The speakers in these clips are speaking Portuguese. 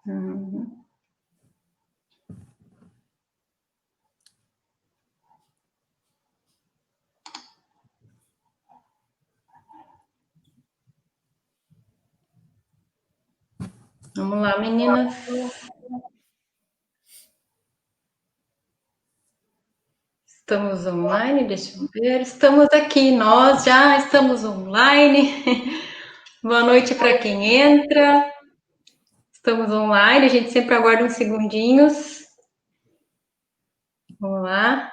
Uhum. Vamos lá, meninas. Estamos online, deixa eu ver. Estamos aqui, nós já estamos online. Boa noite para quem entra. Estamos online, a gente sempre aguarda uns segundinhos. Vamos lá.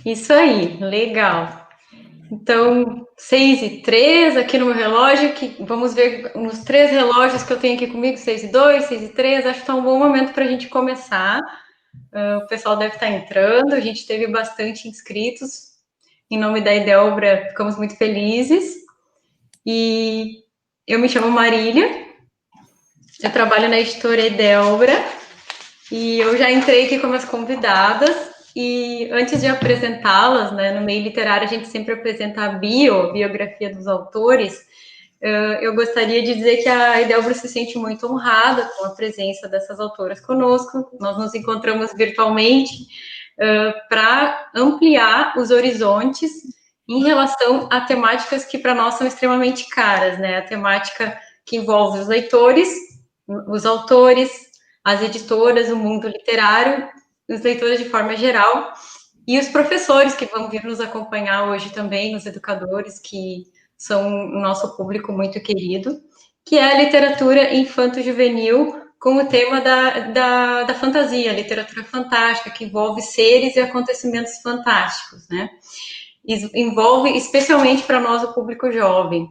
Isso aí, legal. Então, 6h03 aqui no meu relógio, que vamos ver nos 3 relógios que eu tenho aqui comigo, 6h02, 6h03, acho que está um bom momento para a gente começar. O pessoal deve estar entrando, a gente teve bastante inscritos. Em nome da Edelbra, ficamos muito felizes. E eu me chamo Marília, eu trabalho na editora Edelbra, e eu já entrei aqui como as convidadas. E antes de apresentá-las, né, no meio literário a gente sempre apresenta a biografia dos autores. Eu gostaria de dizer que a Edelbra se sente muito honrada com a presença dessas autoras conosco. Nós nos encontramos virtualmente para ampliar os horizontes em relação a temáticas que para nós são extremamente caras, né? A temática que envolve os leitores, os autores, as editoras, o mundo literário, os leitores de forma geral, e os professores que vão vir nos acompanhar hoje também, os educadores, que são o nosso público muito querido, que é a literatura infanto-juvenil, com o tema da fantasia, literatura fantástica, que envolve seres e acontecimentos fantásticos, né? Envolve especialmente para nós o público jovem,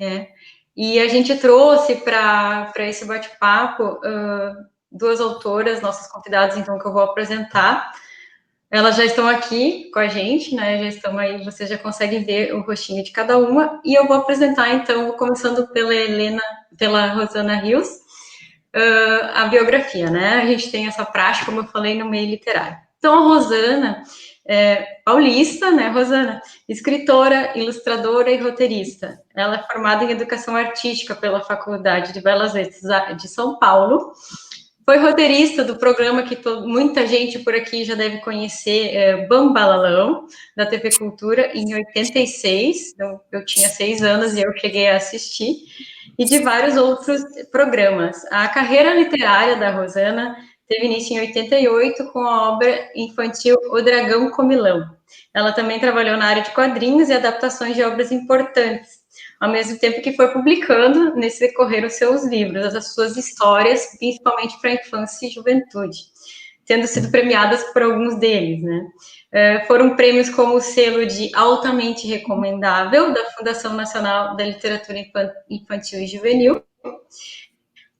né? E a gente trouxe para esse bate-papo duas autoras, nossas convidadas, então, que eu vou apresentar. Elas já estão aqui com a gente, né? Já estão aí, vocês já conseguem ver o rostinho de cada uma. E eu vou apresentar, então, começando pela Rosana Rios, a biografia, né? A gente tem essa prática, como eu falei, no meio literário. Então, a Rosana é paulista, né, Rosana? Escritora, ilustradora e roteirista. Ela é formada em Educação Artística pela Faculdade de Belas Artes de São Paulo. Foi roteirista do programa que muita gente por aqui já deve conhecer, Bambalalão, da TV Cultura, em 86. Então, eu tinha 6 anos e eu cheguei a assistir. E de vários outros programas. A carreira literária da Rosana teve início em 88 com a obra infantil O Dragão Comilão. Ela também trabalhou na área de quadrinhos e adaptações de obras importantes, ao mesmo tempo que foi publicando, nesse decorrer, os seus livros, as suas histórias, principalmente para a infância e juventude, tendo sido premiadas por alguns deles, né? Foram prêmios como o selo de altamente recomendável da Fundação Nacional da Literatura Infantil e Juvenil,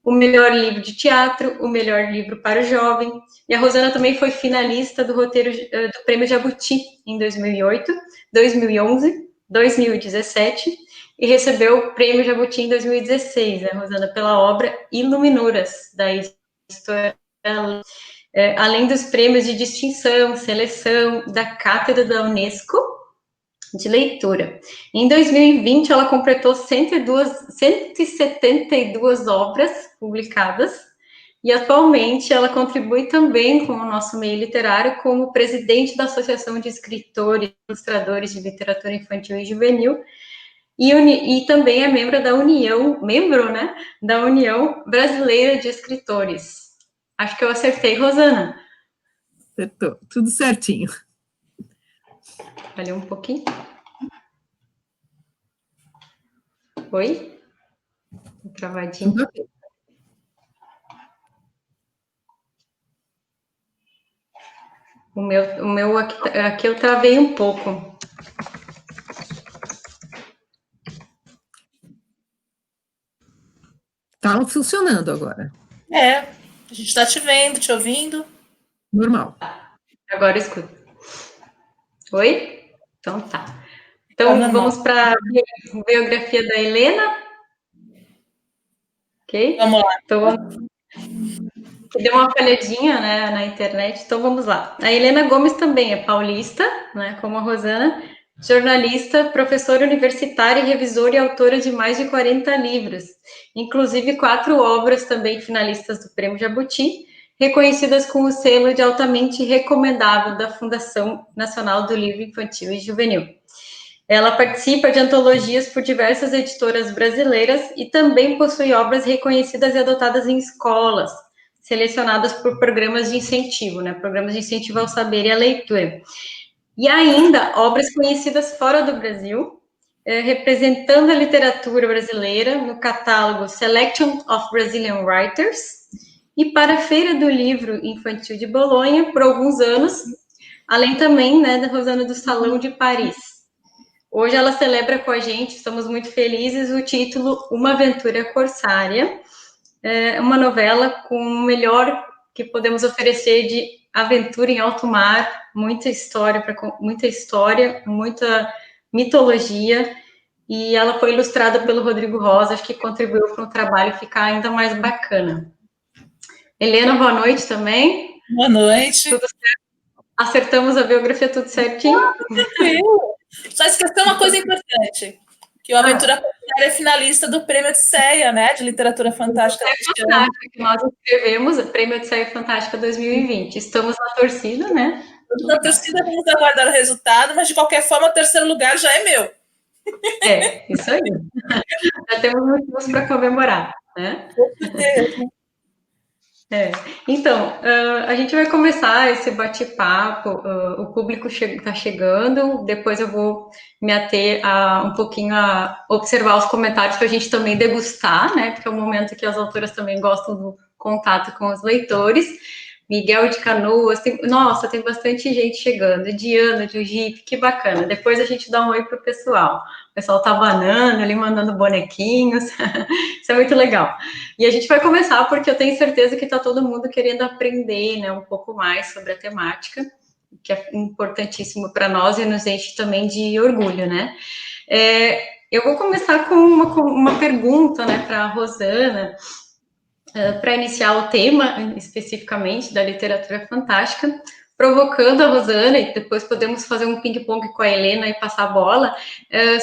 o melhor livro de teatro, o melhor livro para o jovem. E a Rosana também foi finalista do roteiro do Prêmio Jabuti em 2008, 2011, 2017 e recebeu o Prêmio Jabuti em 2016, né, Rosana, pela obra Iluminuras, da editora, além dos prêmios de distinção, seleção da Cátedra da Unesco de leitura. Em 2020, ela completou 172 obras publicadas e atualmente ela contribui também com o nosso meio literário como presidente da Associação de Escritores e Ilustradores de Literatura Infantil e Juvenil e também é membro da né, da União Brasileira de Escritores. Acho que eu acertei, Rosana. Acertou, tudo certinho. Valeu um pouquinho. Oi? Travadinho. O meu aqui eu travei um pouco. Tá funcionando agora. A gente está te vendo, te ouvindo. Normal. Agora escuta. Oi? Então tá. Então vamos para a biografia da Helena. Ok? Vamos lá. Então, deu uma falhadinha, né, na internet, então vamos lá. A Helena Gomes também é paulista, né, como a Rosana, jornalista, professora universitária, revisora e autora de mais de 40 livros, inclusive 4 obras também finalistas do Prêmio Jabuti, reconhecidas com o selo de altamente recomendável da Fundação Nacional do Livro Infantil e Juvenil. Ela participa de antologias por diversas editoras brasileiras e também possui obras reconhecidas e adotadas em escolas, selecionadas por programas de incentivo, né? Programas de incentivo ao saber e à leitura. E ainda obras conhecidas fora do Brasil, representando a literatura brasileira no catálogo Selection of Brazilian Writers e para a Feira do Livro Infantil de Bolonha por alguns anos, além também, né, da Rosana do Salão de Paris. Hoje ela celebra com a gente, estamos muito felizes, o título Uma Aventura Corsária, uma novela com o melhor que podemos oferecer de aventura em alto mar, muita história, muita mitologia, e ela foi ilustrada pelo Rodrigo Rosa, acho que contribuiu para o trabalho ficar ainda mais bacana. Helena, boa noite também. Boa noite. Tudo certo? Acertamos a biografia tudo certinho? Tranquilo. Só esqueceu uma coisa importante, que o Aventura Corsária é finalista do Prêmio Odisseia, né, de Literatura Fantástica. Que nós escrevemos o Prêmio Odisseia Fantástica 2020. Estamos na torcida, né? Estamos na torcida, vamos aguardar o resultado, mas de qualquer forma, o terceiro lugar já é meu. É, isso aí. Já temos motivos para comemorar, né? Com certeza. Então, a gente vai começar esse bate-papo, o público está chegando, depois eu vou me ater um pouquinho a observar os comentários para a gente também degustar, né, porque é um momento que as autoras também gostam do contato com os leitores. Miguel de Canoas, nossa, tem bastante gente chegando, Diana de Ujipe, que bacana, depois a gente dá um oi pro pessoal. O pessoal tá banando ali, mandando bonequinhos, isso é muito legal. E a gente vai começar porque eu tenho certeza que tá todo mundo querendo aprender, né, um pouco mais sobre a temática, que é importantíssimo para nós e nos enche também de orgulho, né. Eu vou começar com uma pergunta, né, para a Rosana, para iniciar o tema especificamente da literatura fantástica, provocando a Rosana, e depois podemos fazer um ping-pong com a Helena e passar a bola,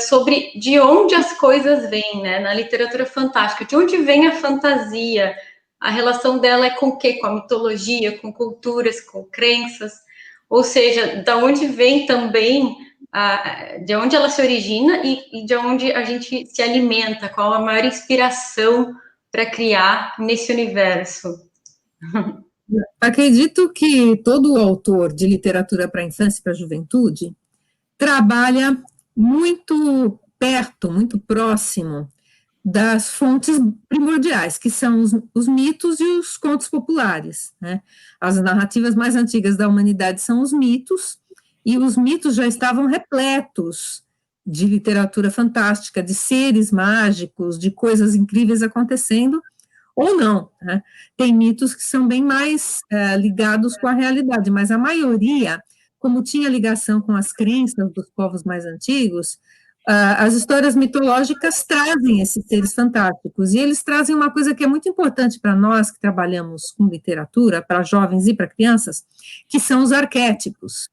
sobre de onde as coisas vêm, né, na literatura fantástica, de onde vem a fantasia, a relação dela é com o quê? Com a mitologia, com culturas, com crenças, ou seja, da onde vem também, de onde ela se origina e de onde a gente se alimenta, qual a maior inspiração para criar nesse universo. Acredito que todo autor de literatura para a infância e para a juventude trabalha muito perto, muito próximo das fontes primordiais, que são os mitos e os contos populares, né? As narrativas mais antigas da humanidade são os mitos, e os mitos já estavam repletos de literatura fantástica, de seres mágicos, de coisas incríveis acontecendo, ou não, né? Tem mitos que são bem mais ligados com a realidade, mas a maioria, como tinha ligação com as crenças dos povos mais antigos, as histórias mitológicas trazem esses seres fantásticos, e eles trazem uma coisa que é muito importante para nós que trabalhamos com literatura, para jovens e para crianças, que são os arquétipos.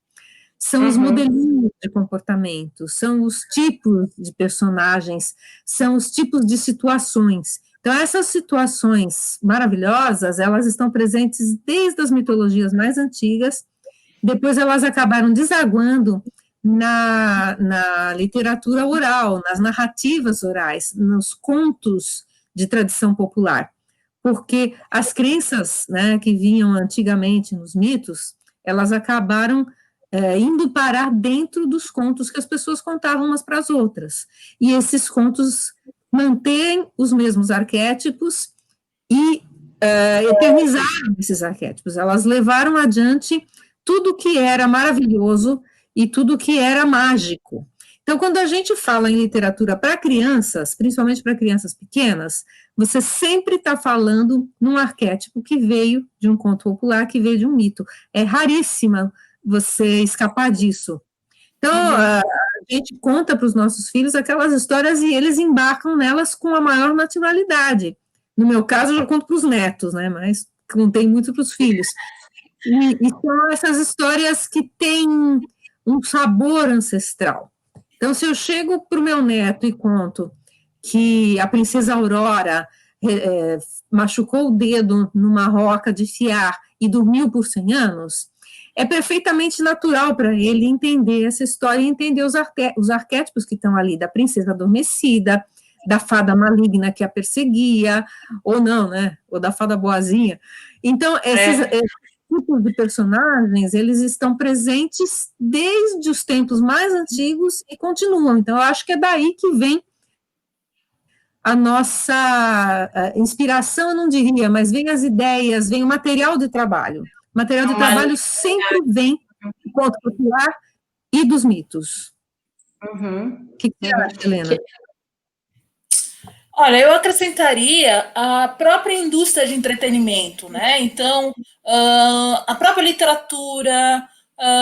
São os modelinhos de comportamento, são os tipos de personagens, são os tipos de situações. Então, essas situações maravilhosas, elas estão presentes desde as mitologias mais antigas, depois elas acabaram desaguando na literatura oral, nas narrativas orais, nos contos de tradição popular, porque as crenças, né, que vinham antigamente nos mitos, elas acabaram indo parar dentro dos contos que as pessoas contavam umas para as outras, e esses contos mantêm os mesmos arquétipos e eternizaram esses arquétipos, elas levaram adiante tudo que era maravilhoso e tudo que era mágico. Então, quando a gente fala em literatura para crianças, principalmente para crianças pequenas, você sempre está falando num arquétipo que veio de um conto popular, que veio de um mito. É raríssima você escapar disso. Então, a gente conta para os nossos filhos aquelas histórias e eles embarcam nelas com a maior naturalidade. No meu caso, eu já conto para os netos, né, mas contei muito para os filhos. E são essas histórias que têm um sabor ancestral. Então, se eu chego para o meu neto e conto que a princesa Aurora machucou o dedo numa roca de fiar e dormiu por 100 anos, é perfeitamente natural para ele entender essa história e entender os arquétipos que estão ali, da princesa adormecida, da fada maligna que a perseguia, ou não, né? Ou da fada boazinha. Então, esses tipos de personagens, eles estão presentes desde os tempos mais antigos e continuam. Então, eu acho que é daí que vem a nossa inspiração, eu não diria, mas vem as ideias, vem o material de trabalho. O material de trabalho sempre vem do conto popular e dos mitos. O que você acha, Helena? Olha, eu acrescentaria a própria indústria de entretenimento, né? Então, a própria literatura,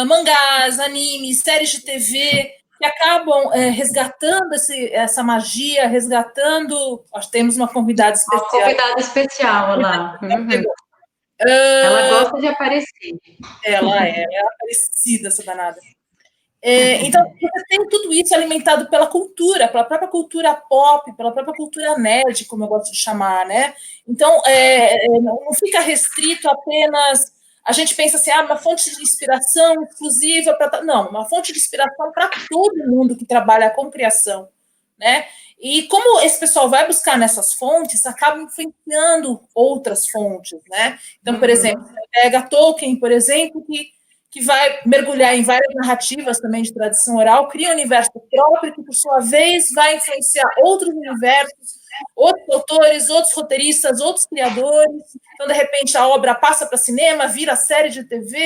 mangás, animes, séries de TV, que acabam resgatando essa magia, resgatando. Acho que temos uma convidada especial. Uma convidada especial, olha lá. Ela gosta de aparecer. Ela é aparecida, essa danada. Então, você tem tudo isso alimentado pela cultura, pela própria cultura pop, pela própria cultura nerd, como eu gosto de chamar, né? Então, não fica restrito apenas. A gente pensa assim, uma fonte de inspiração exclusiva para. Não, uma fonte de inspiração para todo mundo que trabalha com criação, né? E como esse pessoal vai buscar nessas fontes, acaba influenciando outras fontes, né? Então, por exemplo, você pega Tolkien, por exemplo, que vai mergulhar em várias narrativas também de tradição oral, cria um universo próprio que, por sua vez, vai influenciar outros universos, outros autores, outros roteiristas, outros criadores. Então, de repente, a obra passa para cinema, vira série de TV.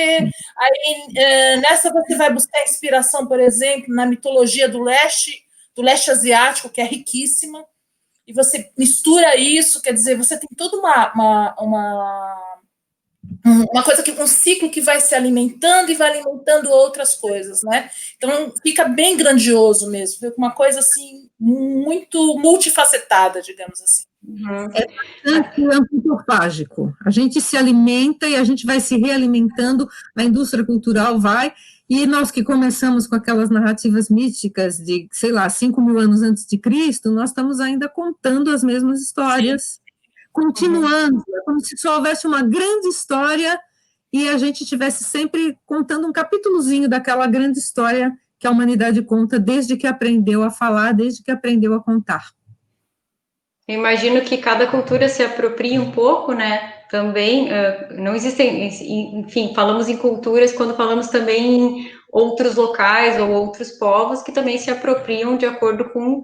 Aí, nessa, você vai buscar inspiração, por exemplo, na mitologia do leste asiático, que é riquíssima, e você mistura isso, quer dizer, você tem toda uma coisa um ciclo que vai se alimentando e vai alimentando outras coisas, né? Então fica bem grandioso mesmo, fica uma coisa assim muito multifacetada, digamos assim. É bastante antropofágico. A gente se alimenta e a gente vai se realimentando, a indústria cultural vai, e nós que começamos com aquelas narrativas místicas de, sei lá, 5.000 anos antes de Cristo, nós estamos ainda contando as mesmas histórias. Sim. Continuando, é como se só houvesse uma grande história e a gente estivesse sempre contando um capítulozinho daquela grande história que a humanidade conta desde que aprendeu a falar, desde que aprendeu a contar. Eu imagino que cada cultura se apropria um pouco, né? Também, não existem, enfim, falamos em culturas quando falamos também em outros locais ou outros povos que também se apropriam de acordo com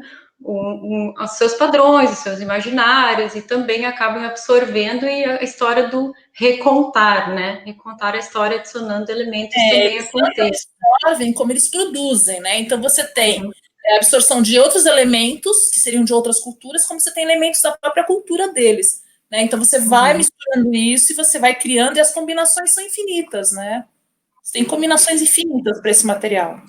os seus padrões, os seus imaginários, e também acabam absorvendo a história do recontar, né? Recontar a história adicionando elementos também a contexto. Absorvem como eles produzem, né? Então você tem a absorção de outros elementos, que seriam de outras culturas, como você tem elementos da própria cultura deles, né? Então você vai misturando isso e você vai criando, e as combinações são infinitas, né? Você tem combinações infinitas para esse material.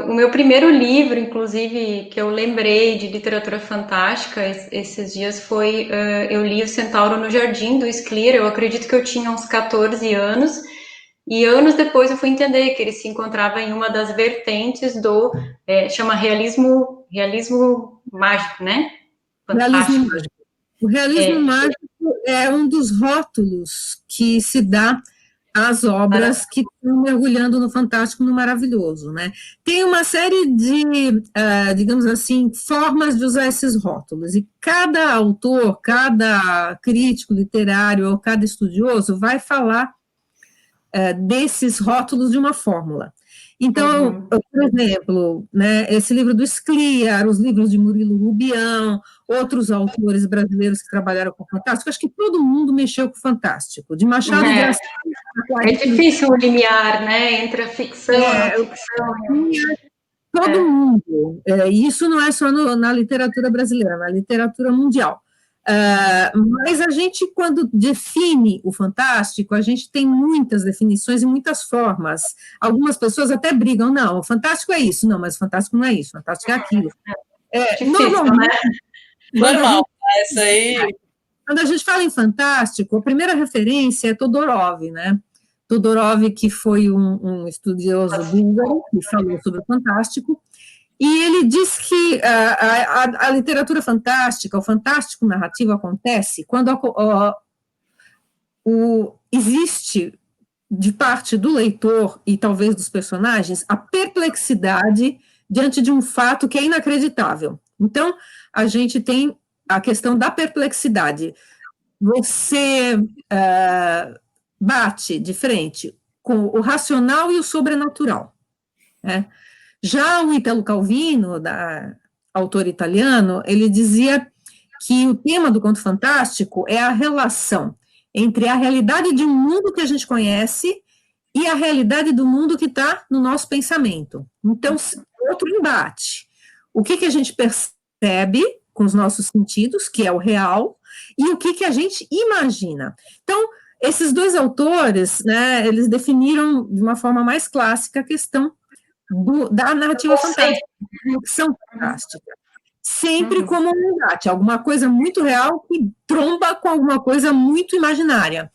O meu primeiro livro, inclusive, que eu lembrei de literatura fantástica esses dias foi, eu li O Centauro no Jardim, do Scliar. Eu acredito que eu tinha uns 14 anos, e anos depois eu fui entender que ele se encontrava em uma das vertentes do, chama realismo mágico, né? Fantástico. Realismo mágico. O realismo mágico é um dos rótulos que se dá às obras que estão mergulhando no fantástico, no maravilhoso, né? Tem uma série de, digamos assim, formas de usar esses rótulos, e cada autor, cada crítico literário ou cada estudioso vai falar desses rótulos de uma fórmula. Então, por exemplo, né, esse livro do Scliar, os livros de Murilo Rubião, outros autores brasileiros que trabalharam com o fantástico, acho que todo mundo mexeu com o fantástico. De Machado de Assis. É difícil o limiar, né, entre a ficção e a não ficção. Todo mundo. Isso não é só na literatura brasileira, na literatura mundial. Mas a gente, quando define o fantástico, a gente tem muitas definições e muias formas. Algumas pessoas até brigam, não, o fantástico é isso, não, mas o fantástico não é isso, o fantástico é aquilo. Normalmente, normal, essa aí. Quando a gente fala em fantástico, a primeira referência é Todorov, né? Todorov, que foi um estudioso búlgaro, que falou sobre o fantástico, E ele diz que a literatura fantástica, o fantástico narrativo acontece quando existe, de parte do leitor e talvez dos personagens, a perplexidade diante de um fato que é inacreditável. Então, a gente tem a questão da perplexidade. Você bate de frente com o racional e o sobrenatural, né? Já o Italo Calvino, autor italiano, ele dizia que o tema do conto fantástico é a relação entre a realidade de um mundo que a gente conhece e a realidade do mundo que está no nosso pensamento. Então, outro embate. O que a gente percebe com os nossos sentidos, que é o real, e o que a gente imagina. Então, esses dois autores, né, eles definiram de uma forma mais clássica a questão da narrativa fantástica, da ficção fantástica. Sempre como um embate, alguma coisa muito real que tromba com alguma coisa muito imaginária.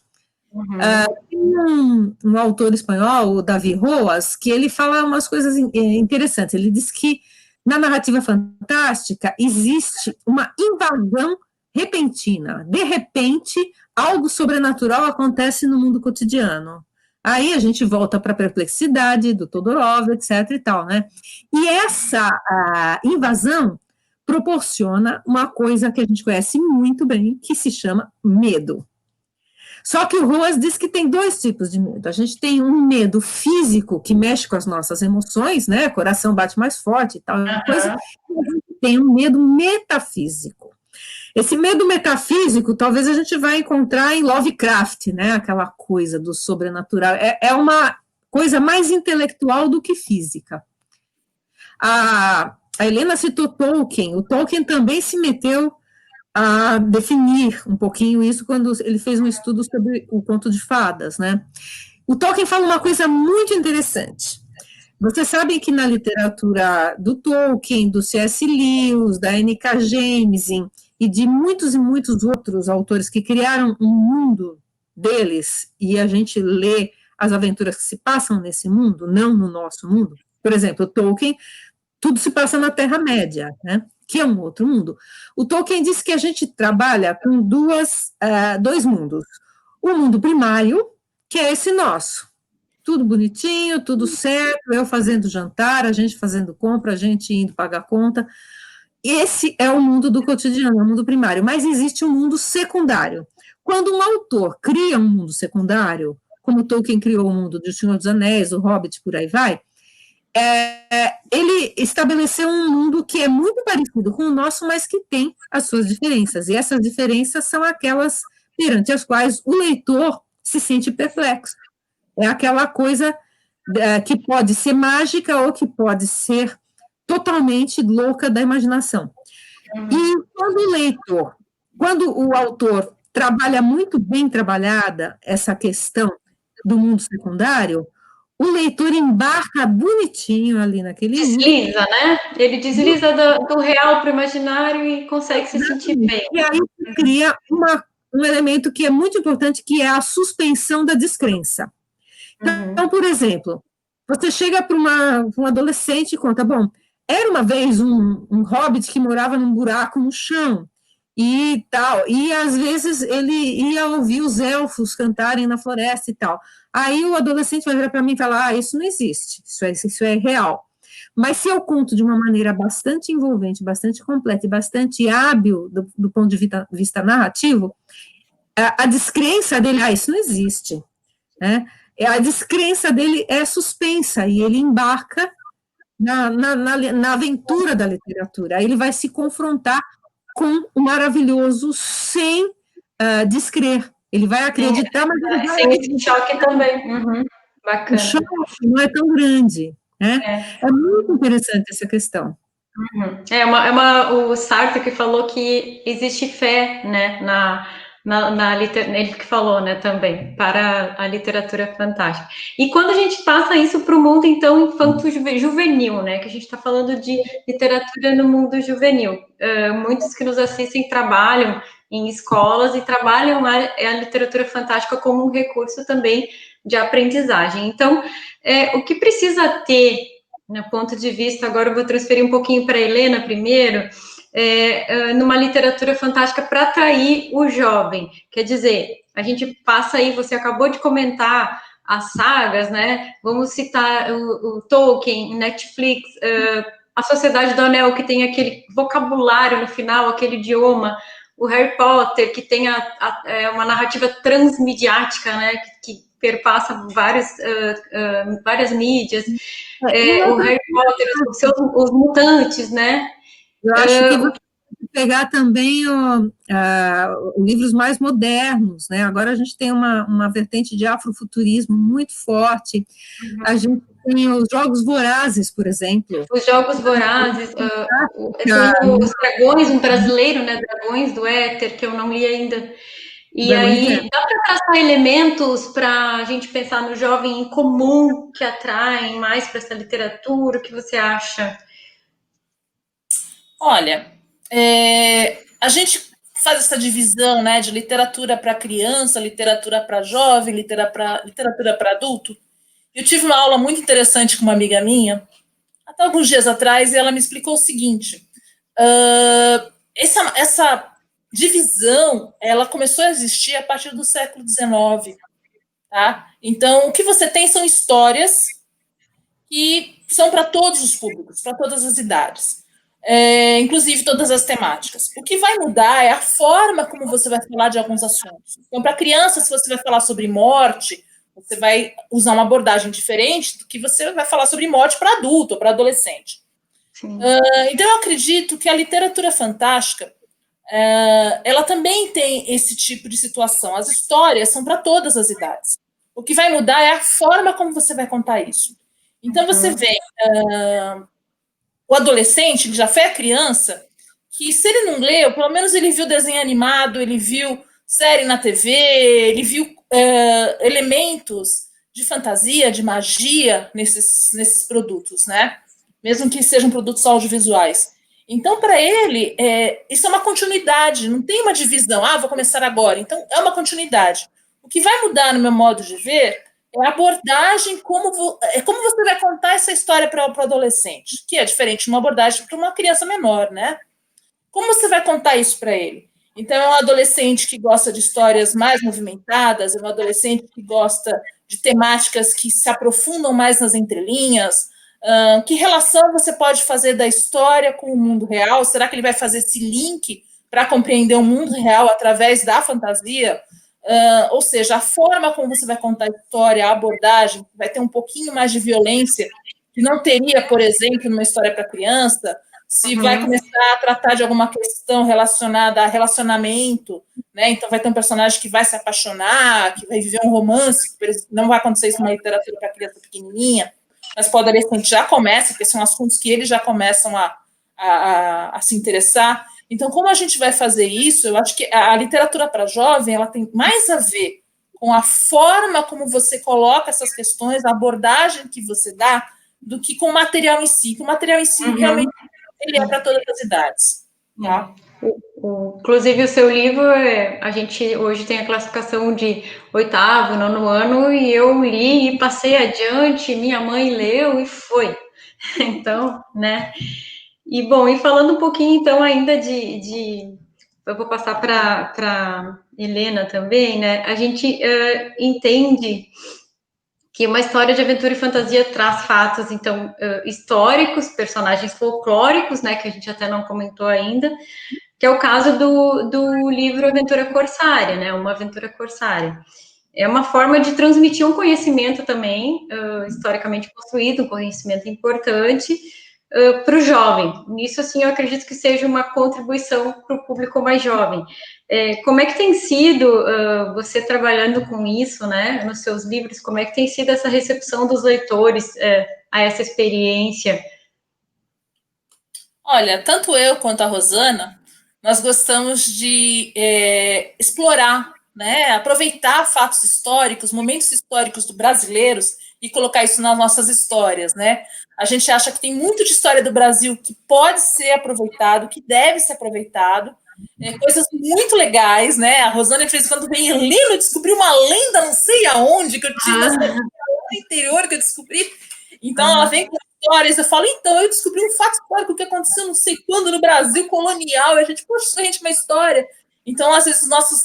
Tem um autor espanhol, o David Roas, que ele fala umas coisas interessantes. Ele diz que na narrativa fantástica existe uma invasão repentina. De repente, algo sobrenatural acontece no mundo cotidiano. Aí a gente volta para a perplexidade do Todorov, etc. e tal, né? E essa invasão proporciona uma coisa que a gente conhece muito bem, que se chama medo. Só que o Roas diz que tem dois tipos de medo. A gente tem um medo físico, que mexe com as nossas emoções, né? O coração bate mais forte e tal, coisa. E a gente tem um medo metafísico. Esse medo metafísico, talvez a gente vai encontrar em Lovecraft, né? Aquela coisa do sobrenatural. É uma coisa mais intelectual do que física. A Helena citou Tolkien. O Tolkien também se meteu a definir um pouquinho isso quando ele fez um estudo sobre o conto de fadas, né? O Tolkien fala uma coisa muito interessante. Vocês sabem que na literatura do Tolkien, do C.S. Lewis, da N.K. Jemisin e de muitos e muitos outros autores que criaram um mundo deles, e a gente lê as aventuras que se passam nesse mundo, não no nosso mundo. Por exemplo, Tolkien, tudo se passa na Terra-média, né? Que é um outro mundo. O Tolkien diz que a gente trabalha com dois mundos. O mundo primário, que é esse nosso. Tudo bonitinho, tudo certo, eu fazendo jantar, a gente fazendo compra, a gente indo pagar conta. Esse é o mundo do cotidiano, é o mundo primário. Mas existe um mundo secundário. Quando um autor cria um mundo secundário, como Tolkien criou o mundo do Senhor dos Anéis, o Hobbit, por aí vai, ele estabeleceu um mundo que é muito parecido com o nosso, mas que tem as suas diferenças. E essas diferenças são aquelas perante as quais o leitor se sente perplexo. É aquela coisa que pode ser mágica ou que pode ser totalmente louca da imaginação. E quando o autor trabalha muito bem trabalhada essa questão do mundo secundário, o leitor embarca bonitinho ali naquele desliza, né? Ele desliza do real para o imaginário e consegue se sentir bem. E aí cria um elemento que é muito importante, que é a suspensão da descrença. Então, por exemplo, você chega para um adolescente e conta, bom, era uma vez um hobbit que morava num buraco no chão, e tal, e às vezes ele ia ouvir os elfos cantarem na floresta e tal. Aí o adolescente vai virar para mim e falar, isso não existe, isso é real. Mas se eu conto de uma maneira bastante envolvente, bastante completa e bastante hábil do ponto de vista narrativo, a descrença dele, isso não existe, né? A descrença dele é suspensa e ele embarca na aventura da literatura. Aí ele vai se confrontar com o maravilhoso sem descrer. Ele vai acreditar, mas ele vai... Sem esse choque também. Bacana. O choque não é tão grande, né? É muito interessante essa questão. O Sartre que falou que existe fé, né, ele que falou, né, também, para a literatura fantástica. E quando a gente passa isso para o mundo, então, infanto-juvenil, né, que a gente está falando de literatura no mundo juvenil. Muitos que nos assistem trabalham em escolas e trabalham a literatura fantástica como um recurso também de aprendizagem. Então, o que precisa ter no ponto de vista, agora eu vou transferir um pouquinho para a Helena primeiro, numa literatura fantástica para atrair o jovem. Quer dizer, a gente passa aí, você acabou de comentar as sagas, né? Vamos citar o Tolkien, Netflix, a Sociedade do Anel, que tem aquele vocabulário no final, aquele idioma, o Harry Potter, que tem uma narrativa transmediática, né? Que perpassa várias mídias. O Harry Potter, os mutantes, né? Eu acho que você pegar também livros mais modernos, né? Agora a gente tem uma vertente de afrofuturismo muito forte. A gente tem os Jogos Vorazes, por exemplo. Os Jogos Vorazes, tem os Dragões, um brasileiro, né? Dragões do Éter, que eu não li ainda. E aí, dá para traçar elementos para a gente pensar no jovem em comum que atraem mais para essa literatura? O que você acha? Olha, a gente faz essa divisão, né, de literatura para criança, literatura para jovem, literatura para adulto. Eu tive uma aula muito interessante com uma amiga minha, até alguns dias atrás, e ela me explicou o seguinte: essa divisão, ela começou a existir a partir do século XIX, tá? Então, o que você tem são histórias que são para todos os públicos, para todas as idades, inclusive todas as temáticas. O que vai mudar é a forma como você vai falar de alguns assuntos. Então, para criança, se você vai falar sobre morte, você vai usar uma abordagem diferente do que você vai falar sobre morte para adulto ou para adolescente. Então, eu acredito que a literatura fantástica, ela também tem esse tipo de situação. As histórias são para todas as idades. O que vai mudar é a forma como você vai contar isso. Então, você vê o adolescente, que já foi a criança, que se ele não leu, pelo menos ele viu desenho animado, ele viu série na TV, ele viu elementos de fantasia, de magia nesses produtos, né? Mesmo que sejam produtos audiovisuais. Então, para ele, isso é uma continuidade, não tem uma divisão. Vou começar agora. Então, é uma continuidade. O que vai mudar no meu modo de ver é a abordagem, como você vai contar essa história para o adolescente, que é diferente de uma abordagem para uma criança menor, né? Como você vai contar isso para ele? Então, é um adolescente que gosta de histórias mais movimentadas, é um adolescente que gosta de temáticas que se aprofundam mais nas entrelinhas. Que relação você pode fazer da história com o mundo real? Será que ele vai fazer esse link para compreender o mundo real através da fantasia? Ou seja, a forma como você vai contar a história, a abordagem, vai ter um pouquinho mais de violência, que não teria, por exemplo, numa história para criança. Se vai começar a tratar de alguma questão relacionada a relacionamento, né? Então vai ter um personagem que vai se apaixonar, que vai viver um romance, não vai acontecer isso numa literatura para criança pequenininha, mas para o adolescente já começa, porque são assuntos que eles já começam a se interessar. Então, como a gente vai fazer isso? Eu acho que a literatura para jovem, ela tem mais a ver com a forma como você coloca essas questões, a abordagem que você dá, do que com o material em si. O material em si, realmente, ele é para todas as idades. Tá? Inclusive, o seu livro, a gente hoje tem a classificação de 8º, 9º ano, e eu li e passei adiante, minha mãe leu e foi. Então, né? E, bom, e falando um pouquinho, então, ainda eu vou passar para Helena também, né? A gente entende que uma história de aventura e fantasia traz fatos, então, históricos, personagens folclóricos, né, que a gente até não comentou ainda, que é o caso do livro Aventura Corsária, né, uma aventura corsária. É uma forma de transmitir um conhecimento também, historicamente construído, um conhecimento importante, para o jovem. Isso, assim, eu acredito que seja uma contribuição para o público mais jovem. Como é que tem sido, você trabalhando com isso, né, nos seus livros, como é que tem sido essa recepção dos leitores a essa experiência? Olha, tanto eu quanto a Rosana, nós gostamos de explorar, né, aproveitar fatos históricos, momentos históricos brasileiros e colocar isso nas nossas histórias, né? A gente acha que tem muito de história do Brasil que pode ser aproveitado, que deve ser aproveitado, coisas muito legais, né? A Rosana, de vez em quando, vem lendo, descobriu uma lenda, não sei aonde, que eu tive no interior que eu descobri. Então, ela vem com histórias, eu falo, então, eu descobri um fato histórico que aconteceu não sei quando no Brasil colonial, e a gente, poxa, gente, uma história. Então, às vezes, nosso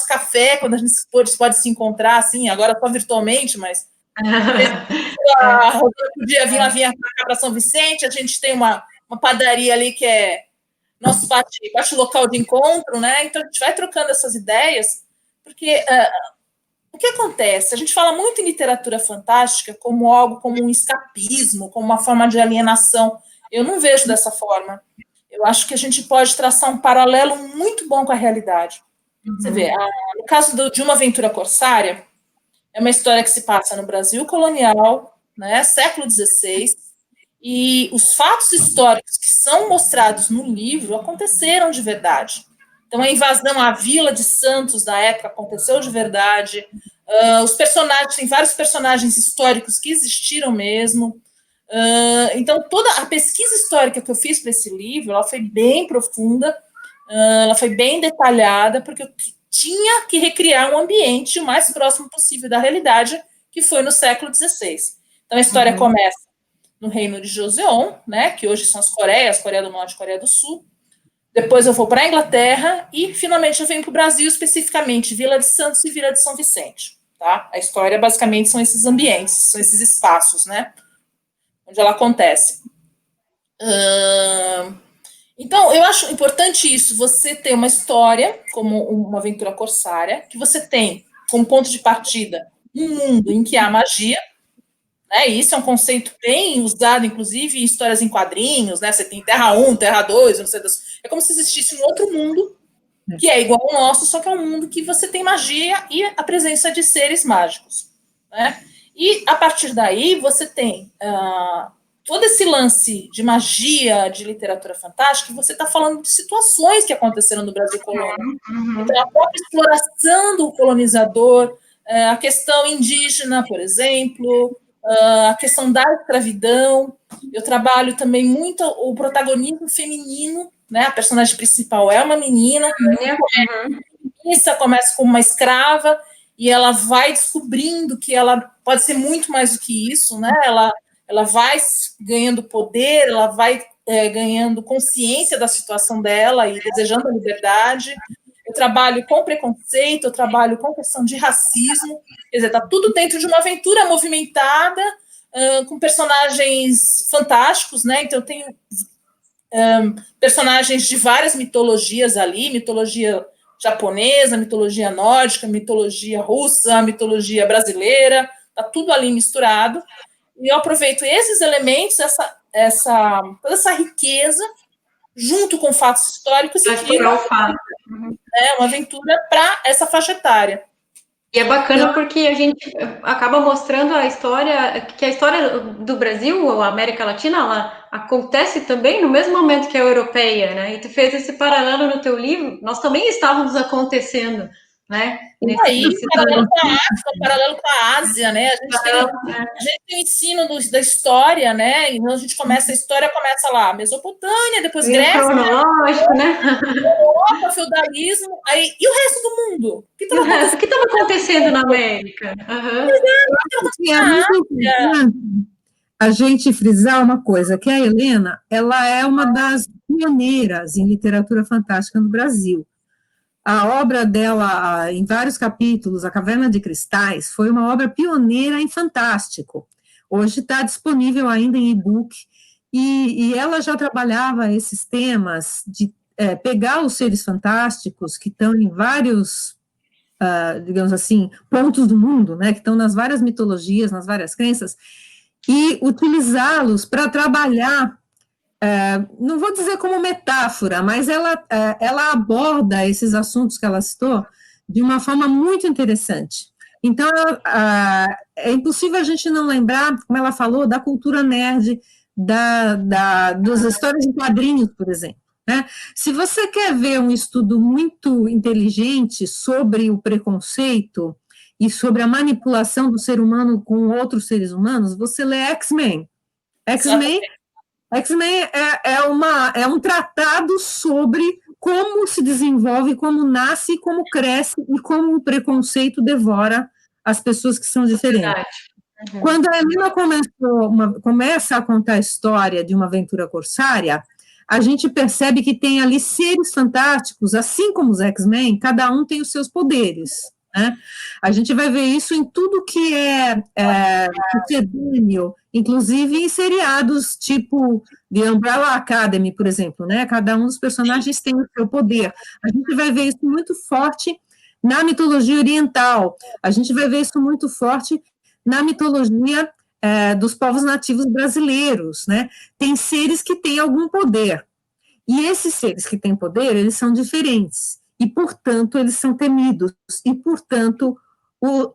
café, quando a gente pode se encontrar, assim, agora só virtualmente, mas a Rosana podia vir lá para São Vicente, a gente tem uma padaria ali que é nosso pátio local de encontro, né? Então, a gente vai trocando essas ideias, porque o que acontece? A gente fala muito em literatura fantástica como algo, como um escapismo, como uma forma de alienação. Eu não vejo dessa forma. Eu acho que a gente pode traçar um paralelo muito bom com a realidade. Você vê, no caso de Uma Aventura Corsária, é uma história que se passa no Brasil colonial, né, século XVI, e os fatos históricos que são mostrados no livro aconteceram de verdade. Então, a invasão à Vila de Santos, na época, aconteceu de verdade. Os personagens, tem vários personagens históricos que existiram mesmo. Então, toda a pesquisa histórica que eu fiz para esse livro, ela foi bem profunda, ela foi bem detalhada, porque eu tinha que recriar um ambiente o mais próximo possível da realidade, que foi no século XVI. Então, a história começa no reino de Joseon, né, que hoje são as Coreias, Coreia do Norte e Coreia do Sul. Depois eu vou para a Inglaterra e, finalmente, eu venho para o Brasil, especificamente Vila de Santos e Vila de São Vicente. Tá? A história, basicamente, são esses ambientes, são esses espaços, né, onde ela acontece. Então, eu acho importante isso, você ter uma história, como Uma Aventura Corsária, que você tem como ponto de partida um mundo em que há magia, né? Isso é um conceito bem usado, inclusive, em histórias em quadrinhos, né? Você tem Terra 1, Terra 2, não sei das... É como se existisse um outro mundo que é igual ao nosso, só que é um mundo que você tem magia e a presença de seres mágicos, né? E, a partir daí, você tem todo esse lance de magia, de literatura fantástica, você está falando de situações que aconteceram no Brasil colônia. Então, a própria exploração do colonizador, a questão indígena, por exemplo, a questão da escravidão. Eu trabalho também muito o protagonismo feminino, né? A personagem principal é uma menina, isso começa como uma escrava e ela vai descobrindo que ela pode ser muito mais do que isso, né? Ela vai ganhando poder, ela vai ganhando consciência da situação dela e desejando a liberdade. Eu trabalho com preconceito, eu trabalho com questão de racismo, quer dizer, está tudo dentro de uma aventura movimentada, com personagens fantásticos, né? Então, eu tenho personagens de várias mitologias ali, mitologia japonesa, mitologia nórdica, mitologia russa, mitologia brasileira, está tudo ali misturado. E eu aproveito esses elementos, toda essa riqueza, junto com fatos históricos, e crio uma aventura para essa faixa etária. E é bacana porque a gente acaba mostrando a história, que a história do Brasil, ou a América Latina, ela acontece também no mesmo momento que a europeia, né? E tu fez esse paralelo no teu livro, nós também estávamos acontecendo, né? Paralelo com a África, paralelo com a Ásia, né? A gente tem o ensino da história, né? Então a gente começa, a história começa lá, Mesopotâmia, depois Grécia, cronológico, né? Europa, feudalismo, aí, e o resto do mundo? O que estava acontecendo na América? É muito importante a gente frisar uma coisa, que a Helena, ela é uma das pioneiras em literatura fantástica no Brasil. A obra dela, em vários capítulos, A Caverna de Cristais, foi uma obra pioneira em fantástico. Hoje está disponível ainda em e-book, e ela já trabalhava esses temas de pegar os seres fantásticos que estão em vários, digamos assim, pontos do mundo, né, que estão nas várias mitologias, nas várias crenças, e utilizá-los para trabalhar, não vou dizer como metáfora, mas ela aborda esses assuntos que ela citou de uma forma muito interessante. Então, é impossível a gente não lembrar, como ela falou, da cultura nerd, das histórias em quadrinhos, por exemplo. Né? Se você quer ver um estudo muito inteligente sobre o preconceito e sobre a manipulação do ser humano com outros seres humanos, você lê X-Men. X-Men é um tratado sobre como se desenvolve, como nasce, como cresce e como o preconceito devora as pessoas que são diferentes. Quando a Helena começa a contar a história de uma aventura corsária, a gente percebe que tem ali seres fantásticos, assim como os X-Men, cada um tem os seus poderes, né? A gente vai ver isso em tudo que é sucedâneo, inclusive em seriados tipo The Umbrella Academy, por exemplo, né? Cada um dos personagens tem o seu poder. A gente vai ver isso muito forte na mitologia oriental, a gente vai ver isso muito forte na mitologia dos povos nativos brasileiros, né? Tem seres que têm algum poder, e esses seres que têm poder, eles são diferentes, e, portanto, eles são temidos, e, portanto,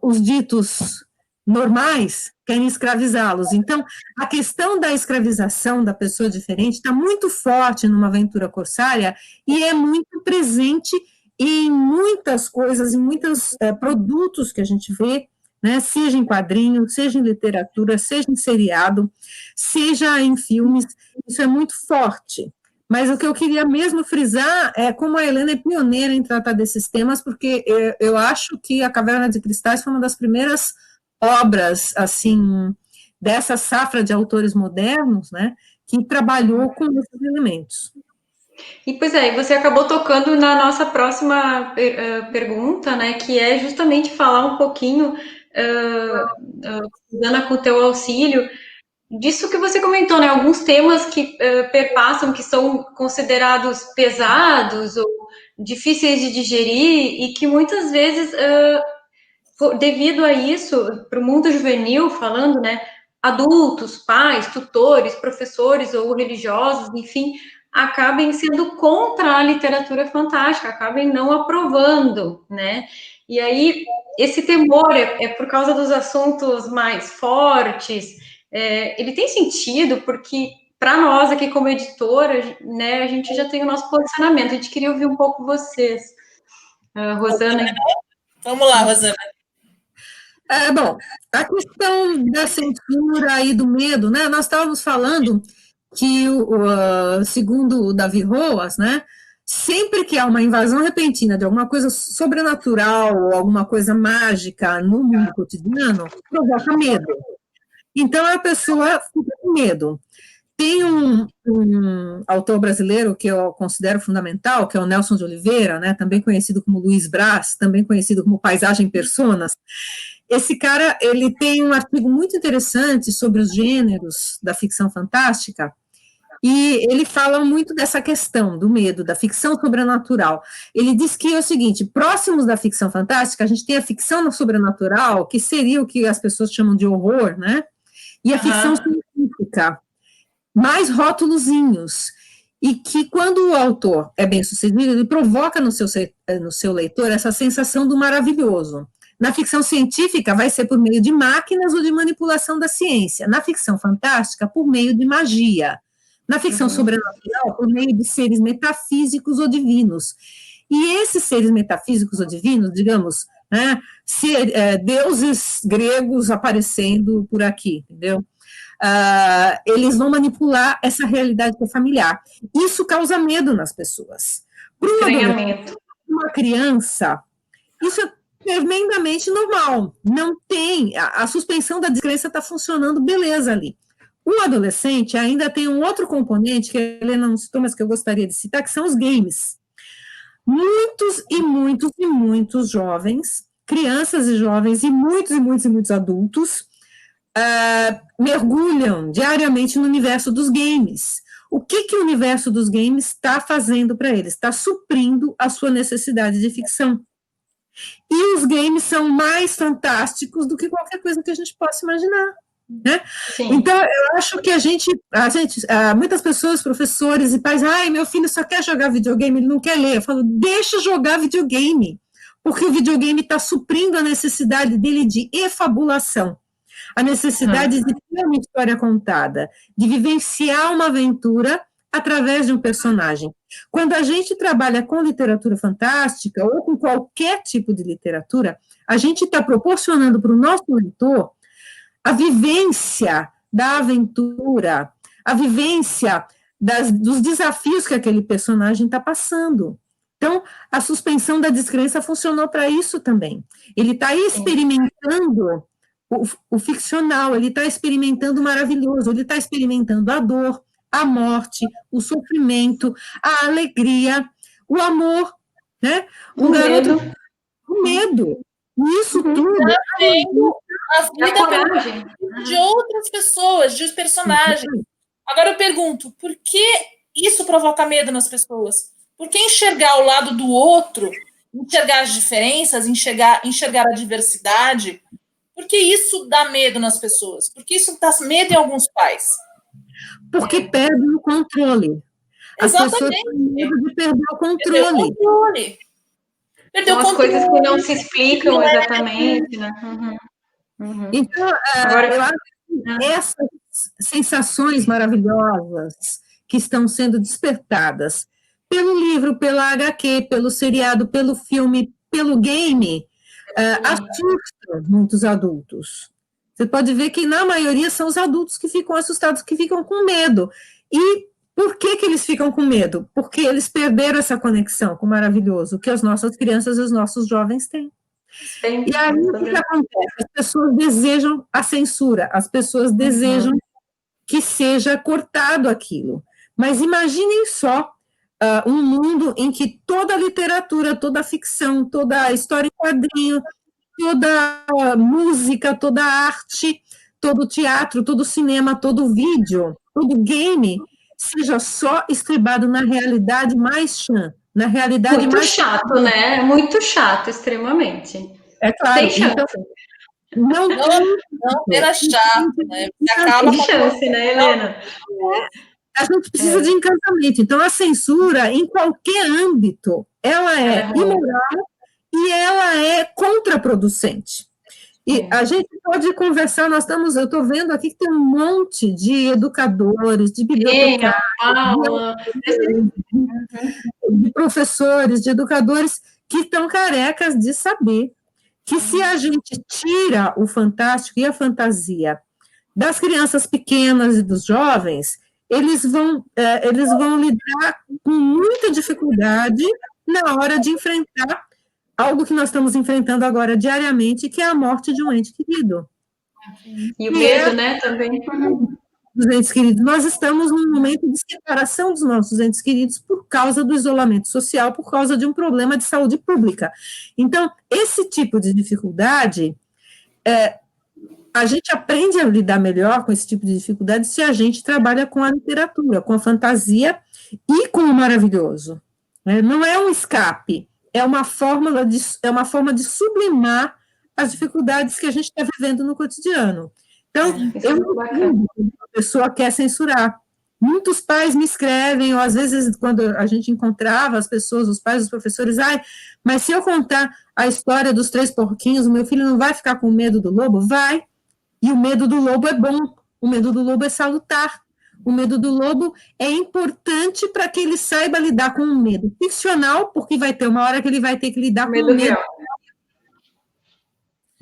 os ditos normais querem escravizá-los. Então, a questão da escravização da pessoa diferente está muito forte numa aventura corsária, e é muito presente em muitas coisas, em muitos produtos que a gente vê, né, seja em quadrinho, seja em literatura, seja em seriado, seja em filmes, isso é muito forte. Mas o que eu queria mesmo frisar é como a Helena é pioneira em tratar desses temas, porque eu acho que A Caverna de Cristais foi uma das primeiras obras, assim, dessa safra de autores modernos, né, que trabalhou com esses elementos. E, pois é, você acabou tocando na nossa próxima pergunta, né, que é justamente falar um pouquinho, Ana, com o teu auxílio, disso que você comentou, né, alguns temas que perpassam, que são considerados pesados ou difíceis de digerir e que muitas vezes, devido a isso, para o mundo juvenil, falando, né, adultos, pais, tutores, professores ou religiosos, enfim, acabem sendo contra a literatura fantástica, acabem não aprovando, né? E aí, esse temor é por causa dos assuntos mais fortes, ele tem sentido, porque para nós aqui como editora, né, a gente já tem o nosso posicionamento, a gente queria ouvir um pouco vocês. Rosana. Vamos lá, Rosana. Bom, a questão da censura e do medo, né? Nós estávamos falando que, segundo o Davi Roas, né, sempre que há uma invasão repentina de alguma coisa sobrenatural ou alguma coisa mágica no mundo cotidiano, provoca medo. Então a pessoa fica com medo. Tem um autor brasileiro que eu considero fundamental, que é o Nelson de Oliveira, né, também conhecido como Luiz Braz, também conhecido como Paisagem Personas. Esse cara, ele tem um artigo muito interessante sobre os gêneros da ficção fantástica, e ele fala muito dessa questão do medo, da ficção sobrenatural. Ele diz que é o seguinte, próximos da ficção fantástica, a gente tem a ficção sobrenatural, que seria o que as pessoas chamam de horror, né? E a ficção científica, mais rótulozinhos, e que quando o autor é bem sucedido, ele provoca no seu leitor essa sensação do maravilhoso. Na ficção científica, vai ser por meio de máquinas ou de manipulação da ciência. Na ficção fantástica, por meio de magia. Na ficção sobrenatural, por meio de seres metafísicos ou divinos. E esses seres metafísicos ou divinos, digamos, né, deuses gregos aparecendo por aqui, entendeu? Eles vão manipular essa realidade que é familiar. Isso causa medo nas pessoas. Para uma criança, isso é tremendamente normal. Não tem, a suspensão da descrença está funcionando, beleza ali. O adolescente ainda tem um outro componente que a Helena não citou, mas que eu gostaria de citar, que são os games. Muitos e muitos e muitos jovens, crianças e jovens, e muitos adultos, mergulham diariamente no universo dos games. O que o universo dos games está fazendo para eles? Está suprindo a sua necessidade de ficção. E os games são mais fantásticos do que qualquer coisa que a gente possa imaginar. Né? Então, eu acho que muitas pessoas, professores e pais, meu filho só quer jogar videogame, ele não quer ler. Eu falo, deixa jogar videogame, porque o videogame está suprindo a necessidade dele de efabulação, a necessidade de ter uma história contada, de vivenciar uma aventura através de um personagem. Quando a gente trabalha com literatura fantástica, ou com qualquer tipo de literatura, a gente está proporcionando para o nosso leitor a vivência da aventura, a vivência dos desafios que aquele personagem está passando. Então, a suspensão da descrença funcionou para isso também. Ele está experimentando o ficcional, ele está experimentando o maravilhoso, ele está experimentando a dor, a morte, o sofrimento, a alegria, o amor, né? O medo. O medo. Isso tudo Vendo a E a vida coragem. de outras pessoas, de personagens. Agora eu pergunto, por que isso provoca medo nas pessoas? Por que enxergar o lado do outro, enxergar as diferenças, enxergar a diversidade? Por que isso dá medo nas pessoas? Por que isso dá medo em alguns pais? porque perdem o controle. As pessoas têm medo de perder o controle. Perdeu o São as coisas que não controle. se explicam exatamente, né? Então, Agora, eu acho que essas sensações maravilhosas que estão sendo despertadas pelo livro, pela HQ, pelo seriado, pelo filme, pelo game, assustam muitos adultos. Você pode ver que, na maioria, são os adultos que ficam assustados, que ficam com medo. E por que eles ficam com medo? Porque eles perderam essa conexão com o maravilhoso que as nossas crianças e os nossos jovens têm. E aí, o que acontece? As pessoas desejam a censura, as pessoas desejam que seja cortado aquilo. Mas imaginem só um mundo em que toda a literatura, toda a ficção, toda a história em quadrinho, toda a música, toda a arte, todo o teatro, todo o cinema, todo o vídeo, todo o game, seja só estribado na realidade mais chã, na realidade muito mais... chato, né? Muito chato, extremamente. É claro. Sem chance. Então, não era chato, né? Acaba sem chance, né, Helena? A gente precisa de encantamento. Então, a censura, em qualquer âmbito, ela é imoral e ela é contraproducente. E a gente pode conversar, eu estou vendo aqui que tem um monte de educadores, de bibliotecários, de professores, de educadores que estão carecas de saber que se a gente tira o fantástico e a fantasia das crianças pequenas e dos jovens, eles vão lidar com muita dificuldade na hora de enfrentar algo que nós estamos enfrentando agora diariamente, que é a morte de um ente querido. E o medo, né, também. Dos entes queridos. Nós estamos num momento de separação dos nossos entes queridos por causa do isolamento social, por causa de um problema de saúde pública. Então, esse tipo de dificuldade, a gente aprende a lidar melhor com esse tipo de dificuldade se a gente trabalha com a literatura, com a fantasia e com o maravilhoso. Não é um escape, é uma forma de sublimar as dificuldades que a gente está vivendo no cotidiano. Então, eu não entendo que a pessoa quer censurar. Muitos pais me escrevem, ou às vezes, quando a gente encontrava as pessoas, os pais, os professores, mas se eu contar a história dos 3 porquinhos, o meu filho não vai ficar com medo do lobo? Vai. E o medo do lobo é bom, o medo do lobo é salutar. O medo do lobo é importante para que ele saiba lidar com um medo ficcional, porque vai ter uma hora que ele vai ter que lidar com o medo.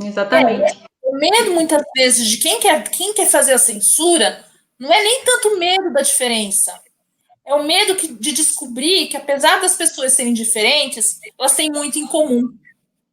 Exatamente. O medo, muitas vezes, de quem quer fazer a censura, não é nem tanto o medo da diferença. É o medo de descobrir que, apesar das pessoas serem diferentes, elas têm muito em comum.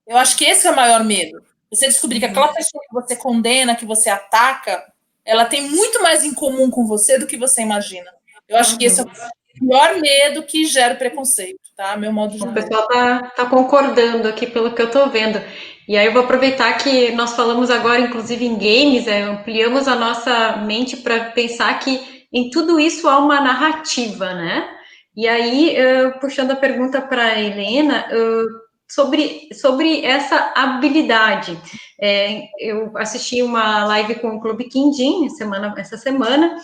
Eu acho que esse é o maior medo. Você descobrir que aquela pessoa que você condena, que você ataca, ela tem muito mais em comum com você do que você imagina. Eu acho que esse é o pior medo que gera o preconceito, tá? Meu modo de ver. O pessoal tá concordando aqui pelo que eu tô vendo. E aí eu vou aproveitar que nós falamos agora, inclusive, em games, ampliamos a nossa mente para pensar que em tudo isso há uma narrativa, né? E aí, puxando a pergunta para a Helena, sobre essa habilidade. Eu assisti uma live com o Clube Quindim essa semana,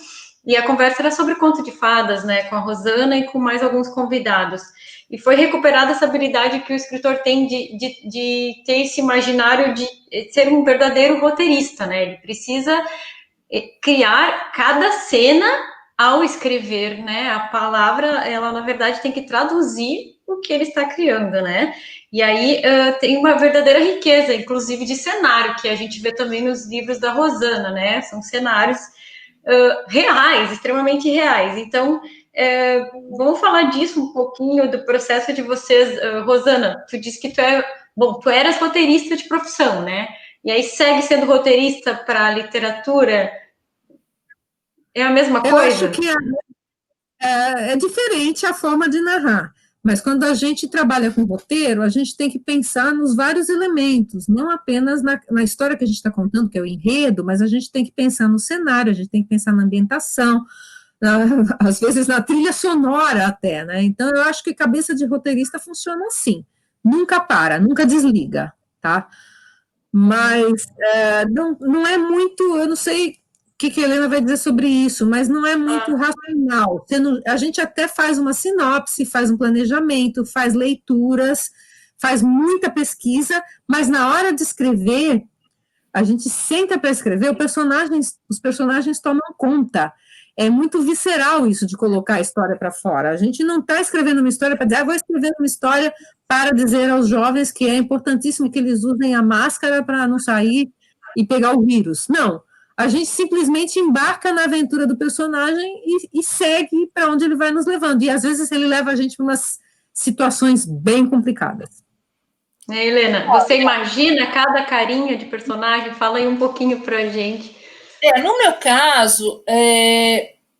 e a conversa era sobre conto de fadas, né, com a Rosana e com mais alguns convidados. E foi recuperada essa habilidade que o escritor tem de ter esse imaginário de ser um verdadeiro roteirista, né? Ele precisa criar cada cena ao escrever, né? A palavra, ela, na verdade, tem que traduzir o que ele está criando, né? E aí tem uma verdadeira riqueza, inclusive de cenário, que a gente vê também nos livros da Rosana, né? São cenários reais, extremamente reais. Então, vamos falar disso um pouquinho, do processo de vocês. Rosana, tu disse que tu eras roteirista de profissão, né? e aí segue sendo roteirista para a literatura? É a mesma Eu coisa? acho que é diferente a forma de narrar, mas quando a gente trabalha com roteiro, a gente tem que pensar nos vários elementos, não apenas na história que a gente está contando, que é o enredo, mas a gente tem que pensar no cenário, a gente tem que pensar na ambientação, às vezes na trilha sonora até, né? Então, eu acho que cabeça de roteirista funciona assim, nunca para, nunca desliga, tá? Mas não é muito, eu não sei o que a Helena vai dizer sobre isso, mas não é muito racional. A gente até faz uma sinopse, faz um planejamento, faz leituras, faz muita pesquisa, mas na hora de escrever, a gente senta para escrever, os personagens tomam conta. É muito visceral isso de colocar a história para fora. A gente não está escrevendo uma história para dizer, vou escrever uma história para dizer aos jovens que é importantíssimo que eles usem a máscara para não sair e pegar o vírus. Não. A gente simplesmente embarca na aventura do personagem e segue para onde ele vai nos levando. E às vezes ele leva a gente para umas situações bem complicadas. Helena, você imagina cada carinha de personagem? Fala aí um pouquinho pra gente. No meu caso,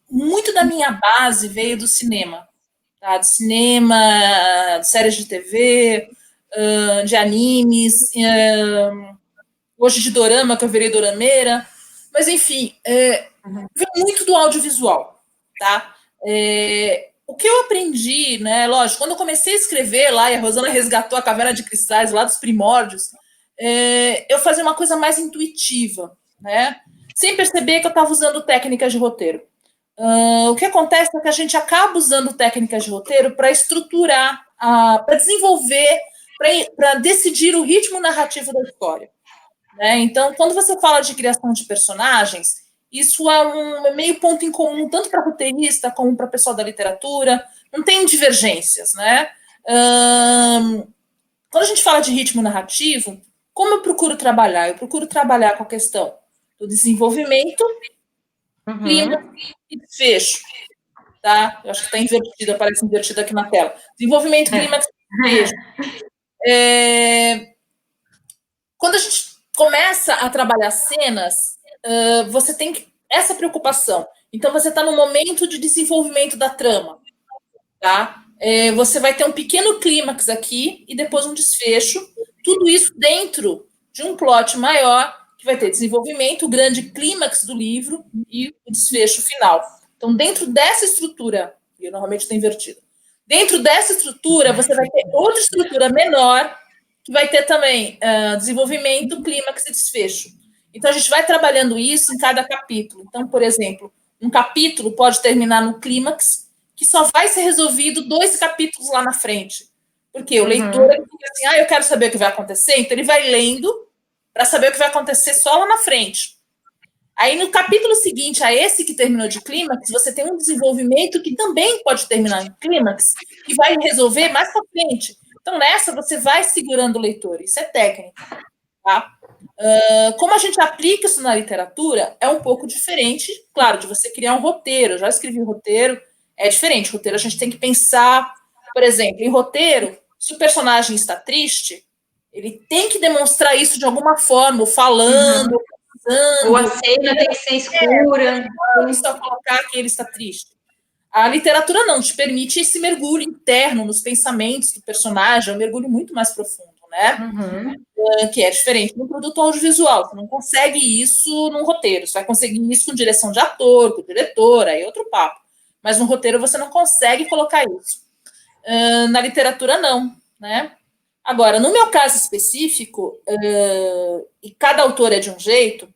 muito da minha base veio do cinema, tá? De cinema, de séries de TV, de animes, hoje de dorama, que eu virei dorameira, mas enfim, veio muito do audiovisual, tá? O que eu aprendi, né, lógico, quando eu comecei a escrever lá, e a Rosana resgatou a Caverna de Cristais lá dos primórdios, eu fazia uma coisa mais intuitiva, né, sem perceber que eu estava usando técnicas de roteiro. O que acontece é que a gente acaba usando técnicas de roteiro para estruturar, para desenvolver, para decidir o ritmo narrativo da história, né? Então, quando você fala de criação de personagens, isso é um meio ponto em comum, tanto para roteirista como para pessoal da literatura, não tem divergências, né? Quando a gente fala de ritmo narrativo, como eu procuro trabalhar? Eu procuro trabalhar com a questão do desenvolvimento, clima e desfecho, tá? Eu acho que está invertido, aparece invertido aqui na tela. Desenvolvimento, clima e desfecho. Quando a gente começa a trabalhar cenas, você tem essa preocupação. Então, você está no momento de desenvolvimento da trama, tá? Você vai ter um pequeno clímax aqui e depois um desfecho. Tudo isso dentro de um plot maior, que vai ter desenvolvimento, o grande clímax do livro e o desfecho final. Então, dentro dessa estrutura, e eu normalmente estou invertido, dentro dessa estrutura, você vai ter outra estrutura menor, que vai ter também desenvolvimento, clímax e desfecho. Então, a gente vai trabalhando isso em cada capítulo. Então, por exemplo, um capítulo pode terminar no clímax, que só vai ser resolvido 2 capítulos lá na frente. Porque o leitor ele fica assim, eu quero saber o que vai acontecer, então ele vai lendo para saber o que vai acontecer só lá na frente. Aí, no capítulo seguinte a esse que terminou de clímax, você tem um desenvolvimento que também pode terminar em clímax, que vai resolver mais para frente. Então, nessa, você vai segurando o leitor. Isso é técnica, tá? Como a gente aplica isso na literatura, é um pouco diferente, claro, de você criar um roteiro. Eu já escrevi um roteiro, é diferente. Roteiro a gente tem que pensar, por exemplo, em roteiro, se o personagem está triste, ele tem que demonstrar isso de alguma forma, falando, pensando. Ou a cena tem que ser escura. Só colocar que ele está triste. A literatura não te permite esse mergulho interno nos pensamentos do personagem, é um mergulho muito mais profundo, né? Que é diferente do produto audiovisual. Você não consegue isso num roteiro. Você vai conseguir isso com direção de ator, com diretor, aí é outro papo. Mas no roteiro você não consegue colocar isso. Na literatura, não, né? Agora, no meu caso específico, e cada autor é de um jeito,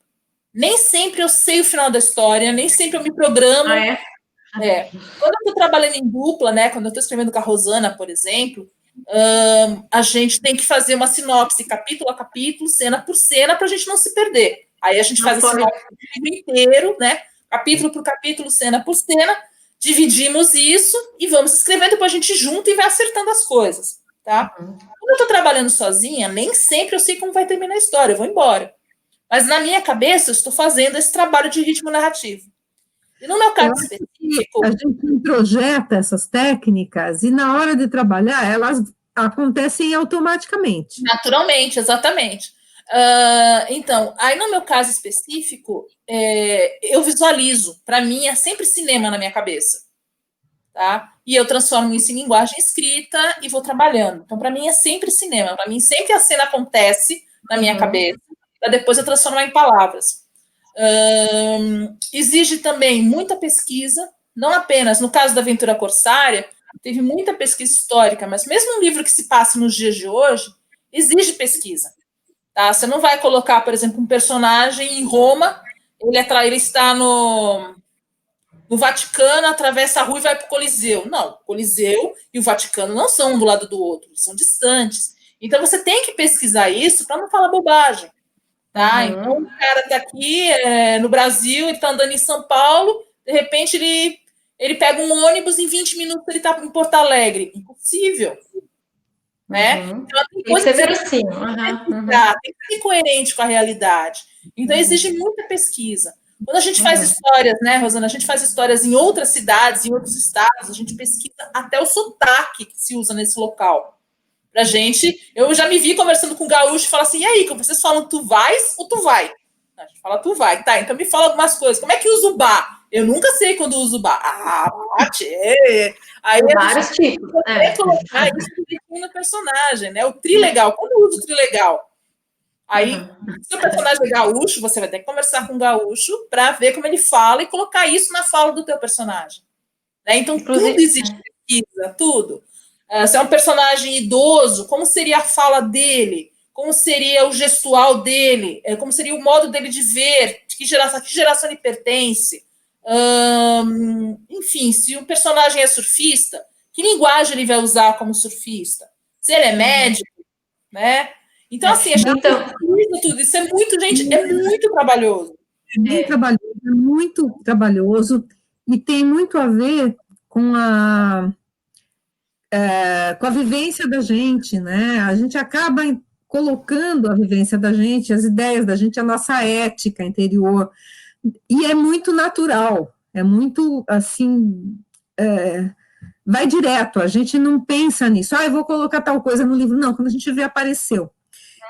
nem sempre eu sei o final da história, nem sempre eu me programo. Quando eu estou trabalhando em dupla, né, quando eu estou escrevendo com a Rosana, por exemplo, a gente tem que fazer uma sinopse capítulo a capítulo, cena por cena, para a gente não se perder. Aí a gente faz a sinopse do livro inteiro, né, capítulo por capítulo, cena por cena, dividimos isso e vamos escrevendo, depois a gente junta e vai acertando as coisas, tá? Quando eu estou trabalhando sozinha, nem sempre eu sei como vai terminar a história, eu vou embora. Mas na minha cabeça eu estou fazendo esse trabalho de ritmo narrativo. E no meu caso específico... A gente introjeta essas técnicas e na hora de trabalhar, elas acontecem automaticamente. Naturalmente, exatamente. Então, aí no meu caso específico, eu visualizo. Para mim, é sempre cinema na minha cabeça. Tá? E eu transformo isso em linguagem escrita e vou trabalhando. Então, para mim, é sempre cinema. Para mim, sempre a cena acontece na minha cabeça, para depois eu transformar em palavras. Exige também muita pesquisa, não apenas no caso da Aventura Corsária, teve muita pesquisa histórica, mas mesmo um livro que se passa nos dias de hoje, exige pesquisa. Tá? Você não vai colocar, por exemplo, um personagem em Roma, ele está no Vaticano, atravessa a rua e vai para o Coliseu. Não, o Coliseu e o Vaticano não são um do lado do outro, eles são distantes. Então, você tem que pesquisar isso para não falar bobagem. Tá? Então, o cara está aqui no Brasil, ele está andando em São Paulo, de repente ele pega um ônibus, em 20 minutos ele está em Porto Alegre. Impossível. Né? Então, tem que ser verossímil. Tem que ser coerente com a realidade. Então, exige muita pesquisa. Quando a gente faz histórias, né, Rosana? A gente faz histórias em outras cidades, em outros estados, a gente pesquisa até o sotaque que se usa nesse local. Pra gente, eu já me vi conversando com o gaúcho e falo assim, e aí, como vocês falam tu vais ou tu vai? A gente fala tu vai, tá, então me fala algumas coisas. Como é que usa o bar? Eu nunca sei quando uso o bar. Tchê! Aí vários tipos. Colocar isso no personagem, né? O trilegal, quando usa o trilegal? Aí, se o personagem é gaúcho, você vai ter que conversar com o gaúcho para ver como ele fala e colocar isso na fala do teu personagem. Né? Então, tudo existe pesquisa, tudo. Se é um personagem idoso, como seria a fala dele? Como seria o gestual dele? Como seria o modo dele de ver? De que geração ele pertence? Enfim, se o personagem é surfista, que linguagem ele vai usar como surfista? Se ele é médico, né? Então, assim, a gente tudo isso é muito, gente, é muito trabalhoso. É muito trabalhoso e tem muito a ver com a vivência da gente, né? A gente acaba colocando a vivência da gente, as ideias da gente, a nossa ética interior, e é muito natural, é muito, assim, vai direto, a gente não pensa nisso, eu vou colocar tal coisa no livro, não, quando a gente vê, apareceu.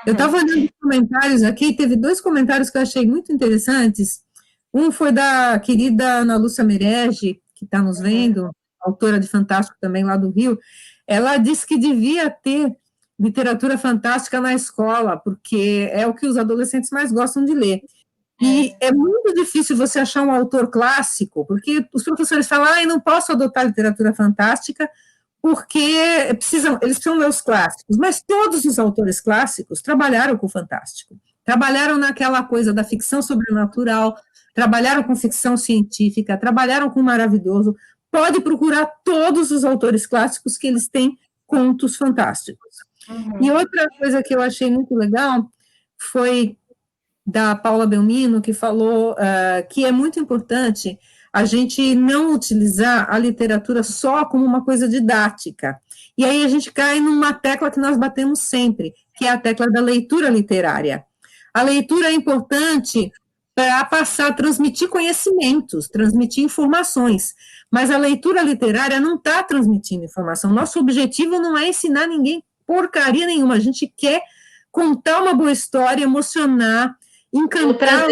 Eu estava olhando os comentários aqui, teve 2 comentários que eu achei muito interessantes. Um foi da querida Ana Lúcia Merege, que está nos vendo, autora de Fantástico também lá do Rio. Ela disse que devia ter literatura fantástica na escola, porque é o que os adolescentes mais gostam de ler. E é muito difícil você achar um autor clássico, porque os professores falam, não posso adotar literatura fantástica, porque eles precisam ler os clássicos, mas todos os autores clássicos trabalharam com o fantástico, trabalharam naquela coisa da ficção sobrenatural, trabalharam com ficção científica, trabalharam com maravilhoso. Pode procurar todos os autores clássicos que eles têm contos fantásticos. E outra coisa que eu achei muito legal foi da Paula Belmino, que falou que é muito importante a gente não utilizar a literatura só como uma coisa didática. E aí a gente cai numa tecla que nós batemos sempre, que é a tecla da leitura literária. A leitura é importante para transmitir conhecimentos, transmitir informações, mas a leitura literária não está transmitindo informação. Nosso objetivo não é ensinar ninguém porcaria nenhuma, a gente quer contar uma boa história, emocionar, encantar.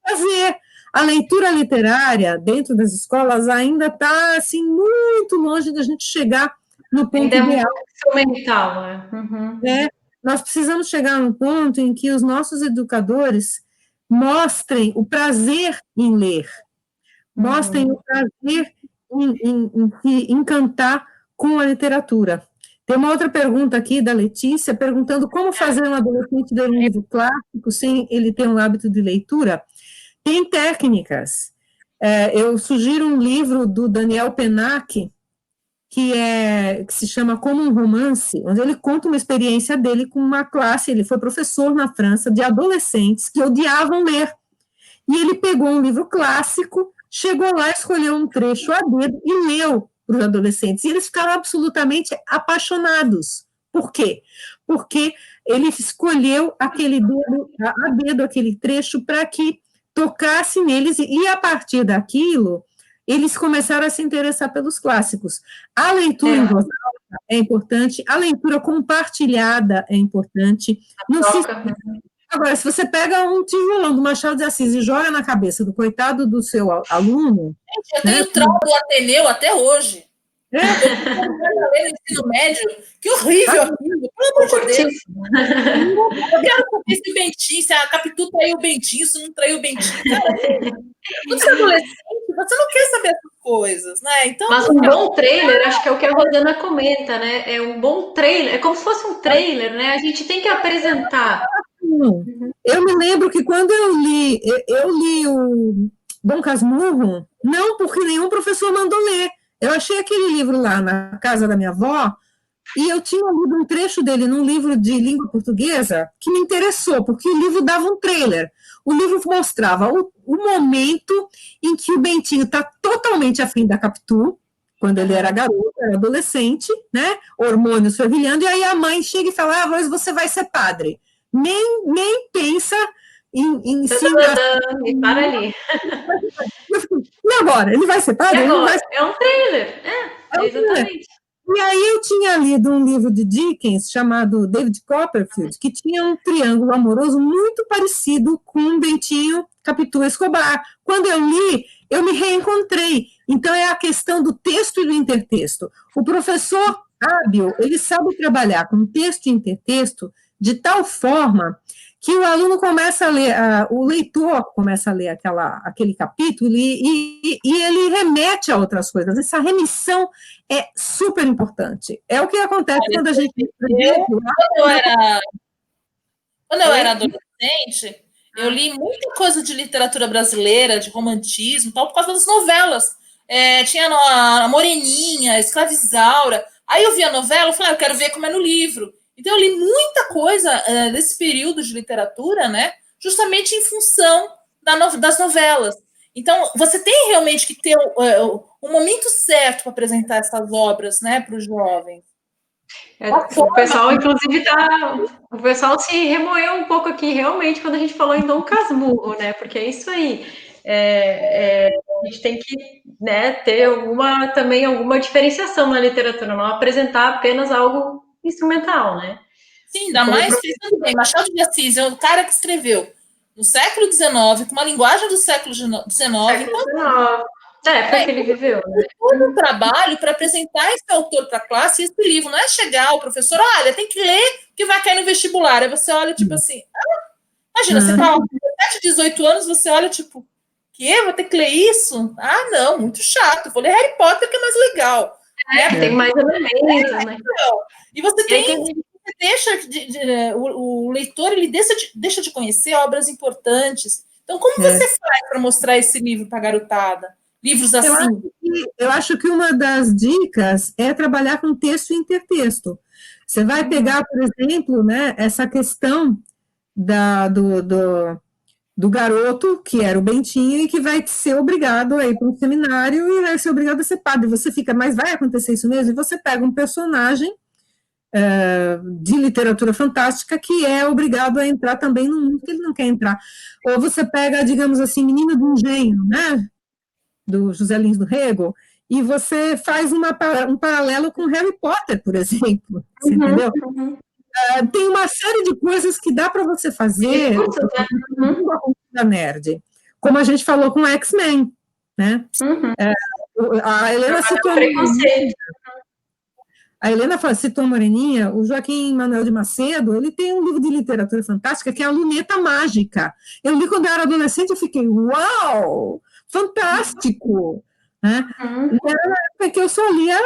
Fazer. A leitura literária dentro das escolas ainda está assim, muito longe da gente chegar no ponto ideal. Mental, Nós precisamos chegar num ponto em que os nossos educadores mostrem o prazer em ler, mostrem o prazer em encantar com a literatura. Tem uma outra pergunta aqui da Letícia, perguntando como fazer um adolescente ler um livro clássico sem ele ter um hábito de leitura. Tem técnicas. Eu sugiro um livro do Daniel Pennac, que se chama Como um Romance, onde ele conta uma experiência dele com uma classe, ele foi professor na França de adolescentes que odiavam ler. E ele pegou um livro clássico, chegou lá, escolheu um trecho a dedo e leu para os adolescentes. E eles ficaram absolutamente apaixonados. Por quê? Porque ele escolheu a dedo aquele trecho para que tocasse neles, e a partir daquilo, eles começaram a se interessar pelos clássicos. A leitura em voz alta é importante, a leitura compartilhada é importante. Não se... Agora, se você pega um tijolão do Machado de Assis e joga na cabeça do coitado do seu aluno... Gente, eu tenho trauma do Ateneu até hoje. É. Eu ler no ensino médio, que horrível aquilo, pelo amor de Deus. Eu quero saber se o Bentinho, se a Capitu traiu o Bentinho, se não traiu o Bentinho. Quando você é adolescente, você não quer saber essas coisas, né? Então, mas um bom trailer, acho que é o que a Rosana comenta, né? É um bom trailer, é como se fosse um trailer, né? A gente tem que apresentar. Eu me lembro que quando eu li o Dom Casmurro, não porque nenhum professor mandou ler. Eu achei aquele livro lá na casa da minha avó, e eu tinha lido um trecho dele num livro de língua portuguesa que me interessou, porque o livro dava um trailer. O livro mostrava o momento em que o Bentinho está totalmente afim da Capitu, quando ele era garoto, era adolescente, né? Hormônios fervilhando, e aí a mãe chega e fala, mas você vai ser padre. Nem pensa em se... E para ali. E agora? Ele vai ser padre? Agora? É um trailer. Exatamente. E aí eu tinha lido um livro de Dickens chamado David Copperfield, que tinha um triângulo amoroso muito parecido com Bentinho Capitu Escobar. Quando eu li, eu me reencontrei. Então é a questão do texto e do intertexto. O professor hábil, ele sabe trabalhar com texto e intertexto de tal forma que o aluno começa a ler, o leitor começa a ler aquele capítulo e ele remete a outras coisas. Essa remissão é super importante. É o que acontece quando a gente... Quando eu era adolescente, eu li muita coisa de literatura brasileira, de romantismo, tal, por causa das novelas. Tinha a Moreninha, a Escravizaura. Aí eu vi a novela, eu falei, eu quero ver como é no livro. Então, eu li muita coisa desse período de literatura, né? Justamente em função das novelas. Então, você tem realmente que ter o momento certo para apresentar essas obras, né, para os jovens. O pessoal, inclusive, o pessoal se remoeu um pouco aqui, realmente, quando a gente falou em Dom Casmurro, né? Porque é isso aí. A gente tem que, né, ter também alguma diferenciação na literatura, não apresentar apenas algo instrumental, né? Sim, ainda mais pensando bem, Machado de Assis é o cara que escreveu no século XIX, com uma linguagem do século XIX. Então, da época que ele viveu, né? Todo um trabalho para apresentar esse autor para a classe, esse livro. Não é chegar o professor, olha, tem que ler que vai cair no vestibular. Aí você olha, tipo assim, imagina, você tá com 17, 18 anos, você olha, tipo, que? Vou ter que ler isso? Ah, não, muito chato. Vou ler Harry Potter, que é mais legal. Tem mais elementos, né? E você o leitor, ele deixa de conhecer obras importantes. Então, como você faz para mostrar esse livro para a garotada? Livros assim. Eu acho que uma das dicas é trabalhar com texto e intertexto. Você vai pegar, por exemplo, né, essa questão do garoto, que era o Bentinho, e que vai ser obrigado a ir para um seminário e vai ser obrigado a ser padre. Você fica, mas vai acontecer isso mesmo? E você pega um personagem de literatura fantástica que é obrigado a entrar também no mundo que ele não quer entrar. Ou você pega, digamos assim, Menina do Engenho, né, do José Lins do Rego, e você faz um paralelo com Harry Potter, por exemplo, você entendeu? Tem uma série de coisas que dá para você fazer uma cultura nerd, como a gente falou com X-Men, né? A Helena citou citou a Moreninha, o Joaquim Manuel de Macedo, ele tem um livro de literatura fantástica que é a Luneta Mágica. Eu li quando eu era adolescente, eu fiquei, uau, fantástico! Né? E era na época que eu só lia,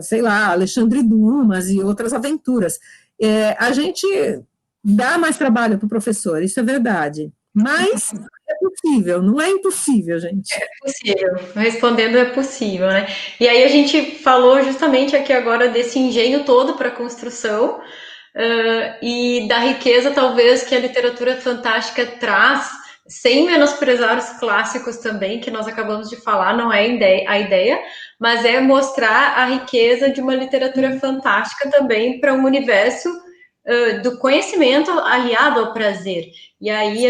sei lá, Alexandre Dumas e outras aventuras. A gente dá mais trabalho para o professor, isso é verdade, mas é possível, não é impossível, gente. É possível, respondendo é possível, né? E aí a gente falou justamente aqui agora desse engenho todo para a construção e da riqueza talvez que a literatura fantástica traz, sem menosprezar os clássicos também, que nós acabamos de falar, não é a ideia, mas é mostrar a riqueza de uma literatura fantástica também para um universo do conhecimento aliado ao prazer. E aí,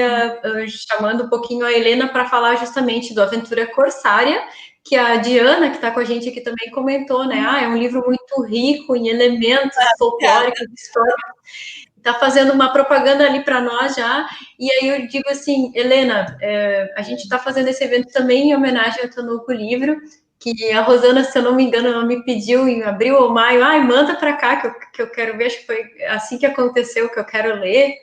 chamando um pouquinho a Helena para falar justamente do Aventura Corsária, que a Diana, que está com a gente aqui também, comentou, né? É um livro muito rico em elementos folclóricos, históricos. Está fazendo uma propaganda ali para nós já. E aí eu digo assim, Helena, a gente está fazendo esse evento também em homenagem ao teu novo livro, que a Rosana, se eu não me engano, ela me pediu em abril ou maio, manda para cá que eu quero ver, acho que foi assim que aconteceu, que eu quero ler.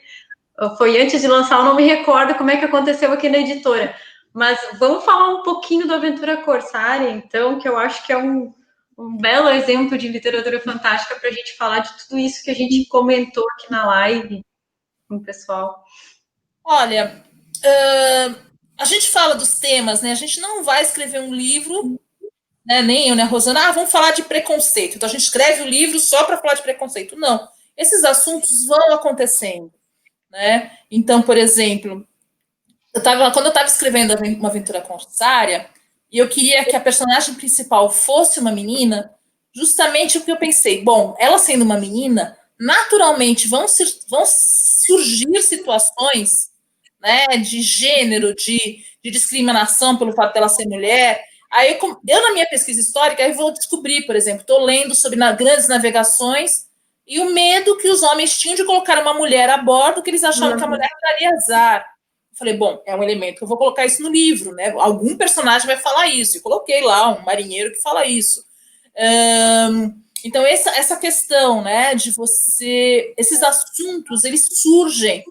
Foi antes de lançar, eu não me recordo como é que aconteceu aqui na editora. Mas vamos falar um pouquinho do Aventura Corsária, então, que eu acho que é um belo exemplo de literatura fantástica para a gente falar de tudo isso que a gente comentou aqui na live com o pessoal. Olha, a gente fala dos temas, né? A gente não vai escrever um livro, né? Nem eu, né, Rosana? Vamos falar de preconceito. Então a gente escreve o livro só para falar de preconceito. Não. Esses assuntos vão acontecendo, né? Então, por exemplo, quando eu estava escrevendo uma aventura corsária, e eu queria que a personagem principal fosse uma menina, justamente o que eu pensei. Bom, ela sendo uma menina, naturalmente vão surgir situações, né, de gênero, de discriminação pelo fato dela ser mulher. Aí eu na minha pesquisa histórica, eu vou descobrir, por exemplo, estou lendo sobre grandes navegações e o medo que os homens tinham de colocar uma mulher a bordo, que eles achavam que a mulher daria azar. Falei, bom, é um elemento que eu vou colocar isso no livro, né? Algum personagem vai falar isso. E coloquei lá um marinheiro que fala isso. Então, essa questão, né, de você... Esses assuntos, eles surgem.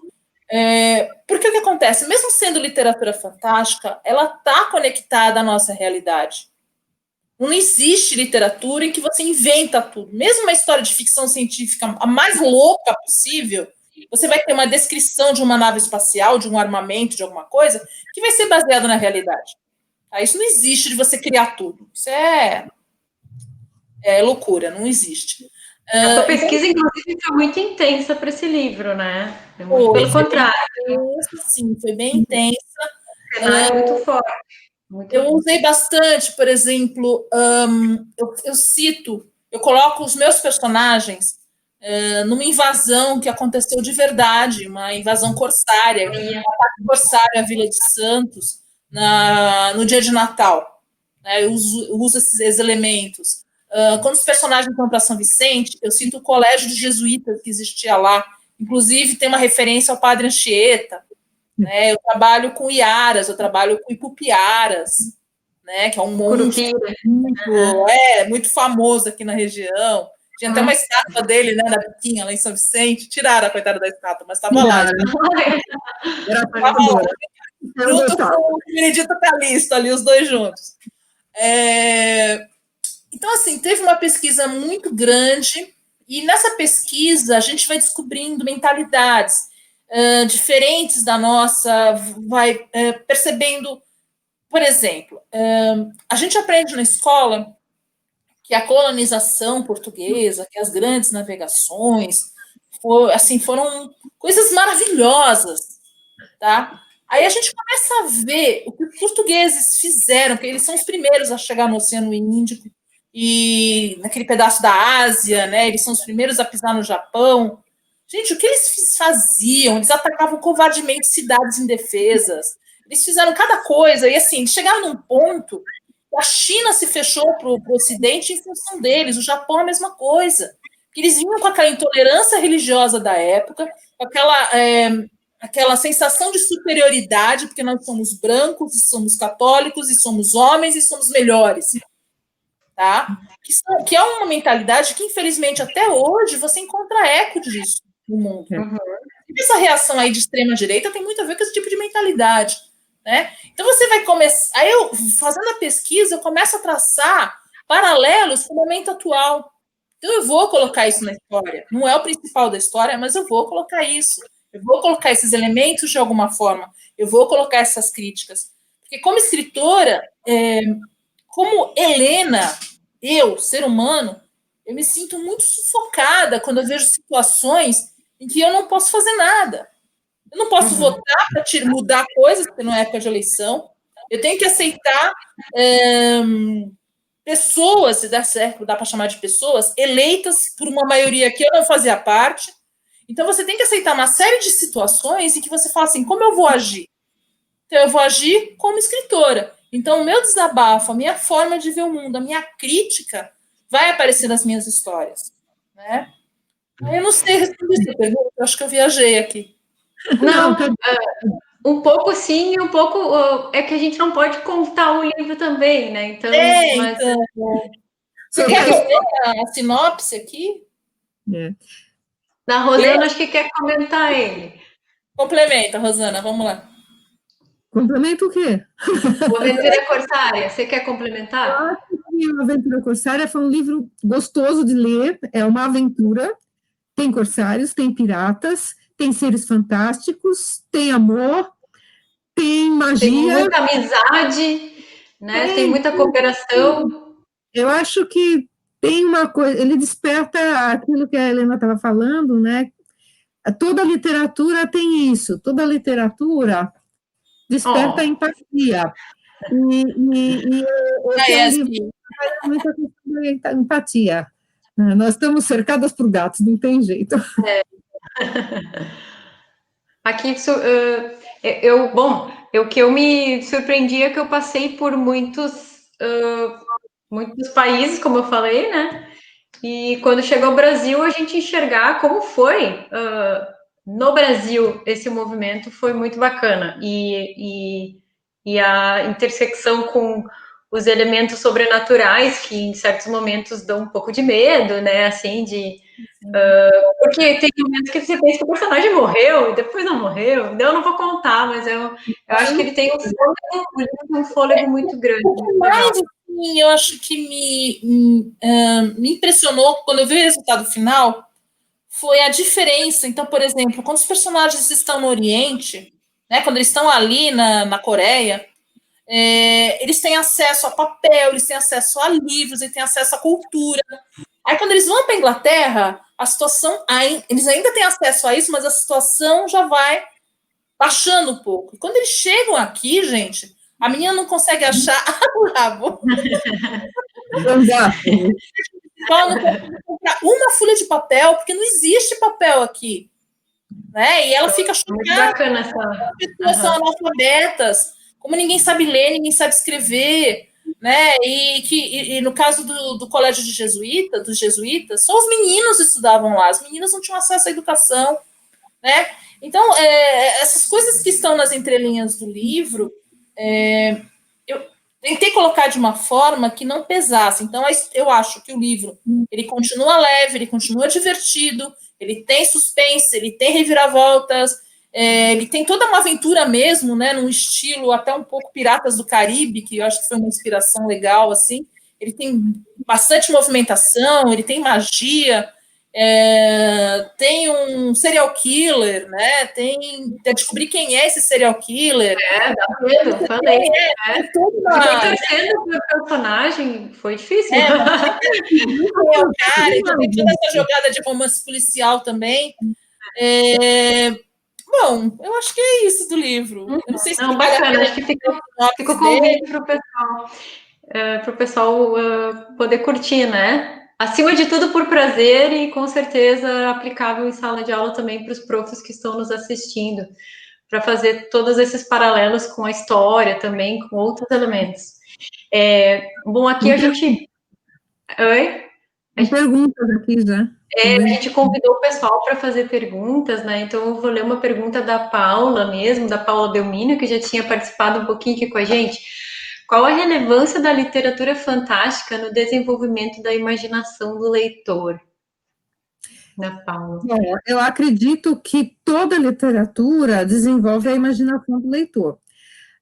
Porque o que acontece? Mesmo sendo literatura fantástica, ela está conectada à nossa realidade. Não existe literatura em que você inventa tudo. Mesmo uma história de ficção científica, a mais louca possível, você vai ter uma descrição de uma nave espacial, de um armamento, de alguma coisa, que vai ser baseado na realidade. Isso não existe de você criar tudo. Isso é loucura, não existe. A tua pesquisa, inclusive, foi muito intensa para esse livro, né? Pelo contrário. Sim, foi bem intensa. O cenário muito forte. Eu usei bastante, por exemplo, eu coloco os meus personagens numa invasão que aconteceu de verdade, uma invasão corsária, um ataque corsário à Vila de Santos no dia de Natal. Eu uso esses elementos. Quando os personagens vão para São Vicente, eu cito o colégio de jesuítas que existia lá. Inclusive, tem uma referência ao padre Anchieta. Né? Eu trabalho com iaras, eu trabalho com ipupiaras, né? Que é um monstro muito famoso aqui na região. Tinha até uma estátua dele, né, na Biquinha, lá em São Vicente. Tiraram a coitada da estátua, mas estava lá. Junto com o Benedito Calixto, ali, os dois juntos. Então, assim, teve uma pesquisa muito grande, e nessa pesquisa a gente vai descobrindo mentalidades diferentes da nossa, vai percebendo, por exemplo, a gente aprende na escola que a colonização portuguesa, que as grandes navegações, foram coisas maravilhosas, tá? Aí a gente começa a ver o que os portugueses fizeram, porque eles são os primeiros a chegar no Oceano Índico e naquele pedaço da Ásia, né? Eles são os primeiros a pisar no Japão. Gente, o que eles faziam? Eles atacavam covardemente cidades indefesas. Eles fizeram cada coisa. E, assim, chegaram num ponto que a China se fechou para o Ocidente em função deles. O Japão, a mesma coisa. Que eles vinham com aquela intolerância religiosa da época, com aquela sensação de superioridade, porque nós somos brancos, e somos católicos, e somos homens, e somos melhores. Tá? Que é uma mentalidade que, infelizmente, até hoje, você encontra eco disso no mundo. E essa reação aí de extrema-direita tem muito a ver com esse tipo de mentalidade. Né? Então, você vai começar... Aí, fazendo a pesquisa, eu começo a traçar paralelos com o momento atual. Então, eu vou colocar isso na história. Não é o principal da história, mas eu vou colocar isso. Eu vou colocar esses elementos de alguma forma. Eu vou colocar essas críticas. Porque, como escritora... Como Helena, eu, ser humano, eu me sinto muito sufocada quando eu vejo situações em que eu não posso fazer nada. Eu não posso votar para mudar coisas, porque não é época de eleição. Eu tenho que aceitar pessoas, se der certo, dá para chamar de pessoas, eleitas por uma maioria que eu não fazia parte. Então, você tem que aceitar uma série de situações em que você fala assim, como eu vou agir? Então, eu vou agir como escritora. Então, o meu desabafo, a minha forma de ver o mundo, a minha crítica vai aparecer nas minhas histórias, né? Eu não sei responder essa pergunta, eu acho que eu viajei aqui. Não, um pouco sim, um pouco é que a gente não pode contar o livro também, né? Então, mas então, você quer que eu leia a sinopse aqui? da Rosana acho que quer comentar ele. Complementa, Rosana, vamos lá. Complementa o quê? O Aventura Corsária, você quer complementar? A Aventura Corsária foi um livro gostoso de ler, é uma aventura, tem corsários, tem piratas, tem seres fantásticos, tem amor, tem Tem magia. muita amizade, né? Tem muita cooperação. Eu acho que tem uma coisa, ele desperta aquilo que a Helena estava falando, né? Toda literatura tem isso, toda literatura desperta Oh, empatia. E esse é um livro Assim, que faz muita questão da empatia. Nós estamos cercadas por gatos, não tem jeito. aqui, o que eu me surpreendi é que eu passei por muitos países, como eu falei, né? E quando chegou ao Brasil, a gente enxergar como foi no Brasil esse movimento foi muito bacana. E a intersecção com os elementos sobrenaturais, que em certos momentos dão um pouco de medo, né? Assim, porque tem momentos que você pensa que o personagem morreu e depois não morreu. Então eu não vou contar, mas eu acho que ele tem um fôlego muito grande. o que mais assim, eu acho que me impressionou quando eu vi o resultado final foi a diferença. Então, por exemplo, quando os personagens estão no Oriente, né, quando eles estão ali na Coreia, eles têm acesso a papel, eles têm acesso a livros, eles têm acesso à cultura. Aí, quando eles vão para a Inglaterra, a situação, eles ainda têm acesso a isso, mas a situação já vai baixando um pouco. E quando eles chegam aqui, gente, a menina não consegue achar o rabo. Ela não consegue comprar uma folha de papel, porque não existe papel aqui. Né? E ela fica Muito chocada. bacana As pessoas são analfabetas, como ninguém sabe ler, ninguém sabe escrever. Né? E no caso do colégio de jesuítas, dos jesuítas, só os meninos estudavam lá, as meninas não tinham acesso à educação. Né? Então, essas coisas que estão nas entrelinhas do livro, eu tentei colocar de uma forma que não pesasse. Então, eu acho que o livro ele continua leve, ele continua divertido, ele tem suspense, ele tem reviravoltas, ele tem toda uma aventura mesmo, né, num estilo até um pouco Piratas do Caribe, que eu acho que foi uma inspiração legal, assim. Ele tem bastante movimentação, ele tem magia, tem um serial killer, né? Tem descobrir quem é esse serial killer. Dá medo, falei. Tem toda uma... torcendo pro personagem foi difícil. Cara, então tem toda essa jogada de romance policial também. Bom, eu acho que é isso do livro. Eu não sei se não, bacana, acho que fica o convite para o pessoal poder curtir, né? Acima de tudo por prazer e com certeza aplicável em sala de aula também para os profs que estão nos assistindo, para fazer todos esses paralelos com a história também, com outros elementos. Bom, aqui a gente... Oi? Tem perguntas aqui já. A gente convidou o pessoal para fazer perguntas, né? Então eu vou ler uma pergunta da Paula mesmo, da Paula Belmino, que já tinha participado um pouquinho aqui com a gente. Qual a relevância da literatura fantástica no desenvolvimento da imaginação do leitor? Da Paula. Bom, eu acredito que toda literatura desenvolve a imaginação do leitor.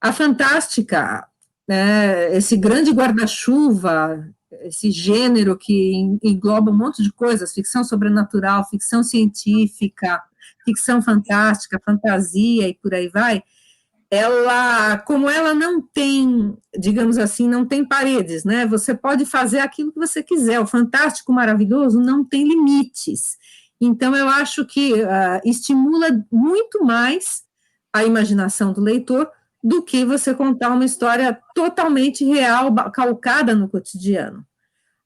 A fantástica, né, esse grande guarda-chuva, esse gênero que engloba um monte de coisas, ficção sobrenatural, ficção científica, ficção fantástica, fantasia e por aí vai, como ela não tem, digamos assim, não tem paredes, né? Você pode fazer aquilo que você quiser. O fantástico, maravilhoso, não tem limites. Então, eu acho que estimula muito mais a imaginação do leitor do que você contar uma história totalmente real, calcada no cotidiano.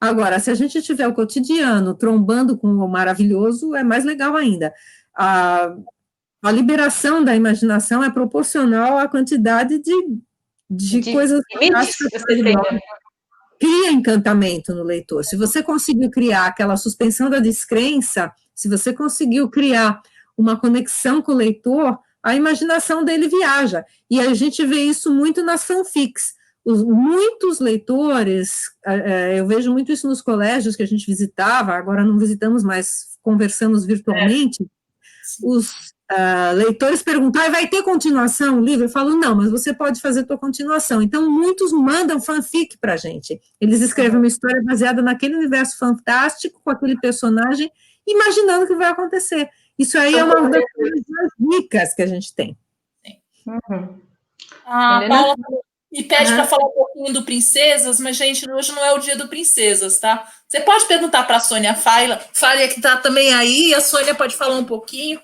Agora, se a gente tiver o cotidiano trombando com o maravilhoso, é mais legal ainda. A liberação da imaginação é proporcional à quantidade de De coisas limites fantásticas, você tem, né? cria encantamento no leitor. Se você conseguiu criar aquela suspensão da descrença, se você conseguiu criar uma conexão com o leitor, a imaginação dele viaja. E a gente vê isso muito nas fanfics. Muitos leitores, eu vejo muito isso nos colégios que a gente visitava, agora não visitamos mais, conversamos virtualmente, os leitores perguntam, vai ter continuação o livro? Eu falo, não, mas você pode fazer a tua continuação. Então, muitos mandam fanfic para a gente. Eles escrevem uma história baseada naquele universo fantástico, com aquele personagem, imaginando o que vai acontecer. Isso aí é uma das coisas ricas que a gente tem. Uhum. A Helena? Paula me pede para falar um pouquinho do Princesas, mas, gente, hoje não é o dia do Princesas, tá? Você pode perguntar para a Sônia Faila que está também aí, a Sônia pode falar um pouquinho.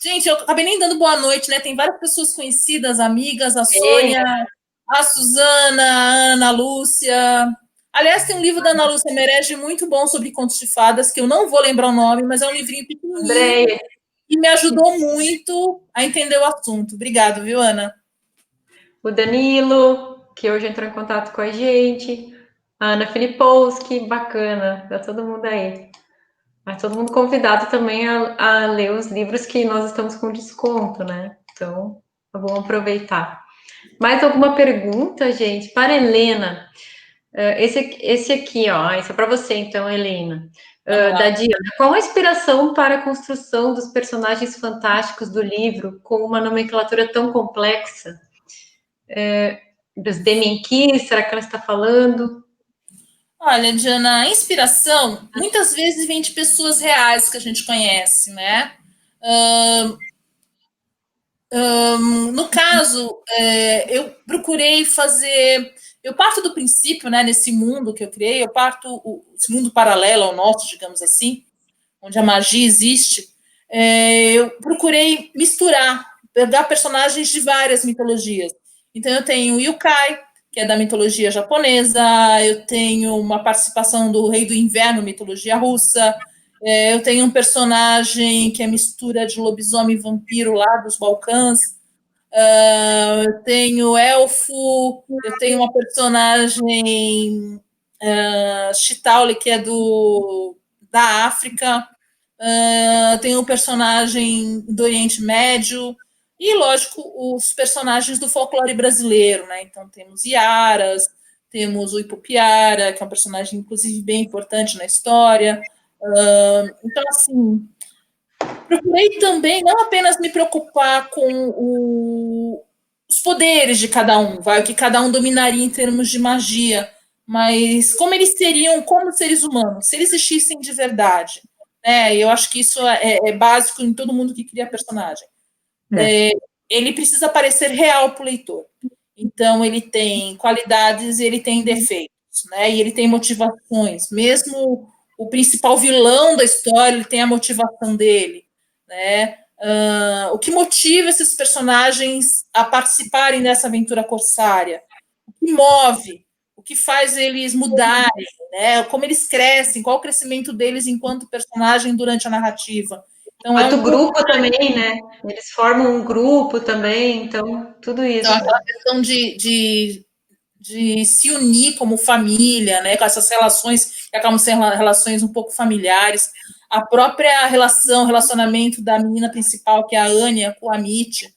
Gente, eu acabei nem dando boa noite, né? Tem várias pessoas conhecidas, amigas, a Sônia, a Suzana, a Ana, a Lúcia. Aliás, tem um livro da Ana Lúcia Merege muito bom sobre contos de fadas, que eu não vou lembrar o nome, mas é um livrinho pequenininho Andréia. e me ajudou muito a entender o assunto. Obrigado, viu, Ana? O Danilo, que hoje entrou em contato com a gente. A Ana Filipowski, bacana. Tá todo mundo aí. Mas todo mundo convidado também a ler os livros que nós estamos com desconto, né? Então, vamos aproveitar. Mais alguma pergunta, gente? Para a Helena. Esse aqui, ó. Esse é para você, então, Helena. Da Diana. Qual a inspiração para a construção dos personagens fantásticos do livro com uma nomenclatura tão complexa? Dos Deminkis, será que ela está falando? Olha, Diana, a inspiração muitas vezes vem de pessoas reais que a gente conhece, né? No caso, eu procurei fazer. Eu parto do princípio, né, nesse mundo que eu criei, esse mundo paralelo ao nosso, digamos assim, onde a magia existe. Eu procurei misturar, pegar personagens de várias mitologias. Então, eu tenho o Yukai, que é da mitologia japonesa, eu tenho uma participação do Rei do Inverno, mitologia russa, eu tenho um personagem que é mistura de lobisomem e vampiro lá dos Balcãs, eu tenho elfo, eu tenho uma personagem Chitauli, que é da África, tem um personagem do Oriente Médio e, lógico, os personagens do folclore brasileiro, né? Então temos Iaras, temos o Ipupiara, que é um personagem, inclusive, bem importante na história. Então, assim, procurei também não apenas me preocupar com os poderes de cada um, o que cada um dominaria em termos de magia, mas como eles seriam como seres humanos, se eles existissem de verdade. Eu acho que isso é básico em todo mundo que cria personagem. Ele precisa parecer real para o leitor. Então, ele tem qualidades e ele tem defeitos, né? E ele tem motivações. Mesmo o principal vilão da história, ele tem a motivação dele, né? O que motiva esses personagens a participarem dessa aventura corsária? O que move? O que faz eles mudarem? Né? Como eles crescem? Qual o crescimento deles enquanto personagem durante a narrativa? Então, Quanto grupo também, né? Eles formam um grupo também, então, tudo isso. Então, aquela questão de se unir como família, né, com essas relações que acabam sendo relações um pouco familiares, a própria relacionamento da menina principal, que é a Anya, com a Amit,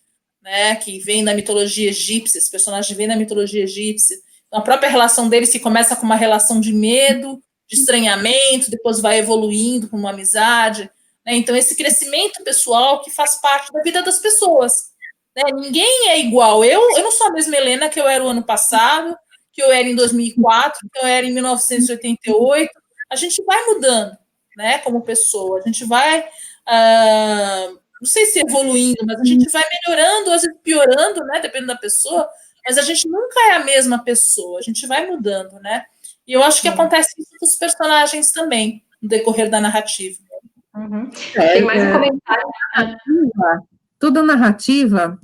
né, que vem da mitologia egípcia, esse personagem vem da mitologia egípcia, então, a própria relação deles se começa com uma relação de medo, de estranhamento, depois vai evoluindo com uma amizade, né, então esse crescimento pessoal que faz parte da vida das pessoas. Ninguém é igual. Eu não sou a mesma Helena que eu era o ano passado, que eu era em 2004, que eu era em 1988. A gente vai mudando, né, como pessoa. A gente vai, não sei se evoluindo, mas a gente vai melhorando, às vezes piorando, né, dependendo da pessoa, mas a gente nunca é a mesma pessoa. A gente vai mudando, né? E eu acho que acontece isso com os personagens também, no decorrer da narrativa. Uhum. Tem mais um comentário. Toda narrativa,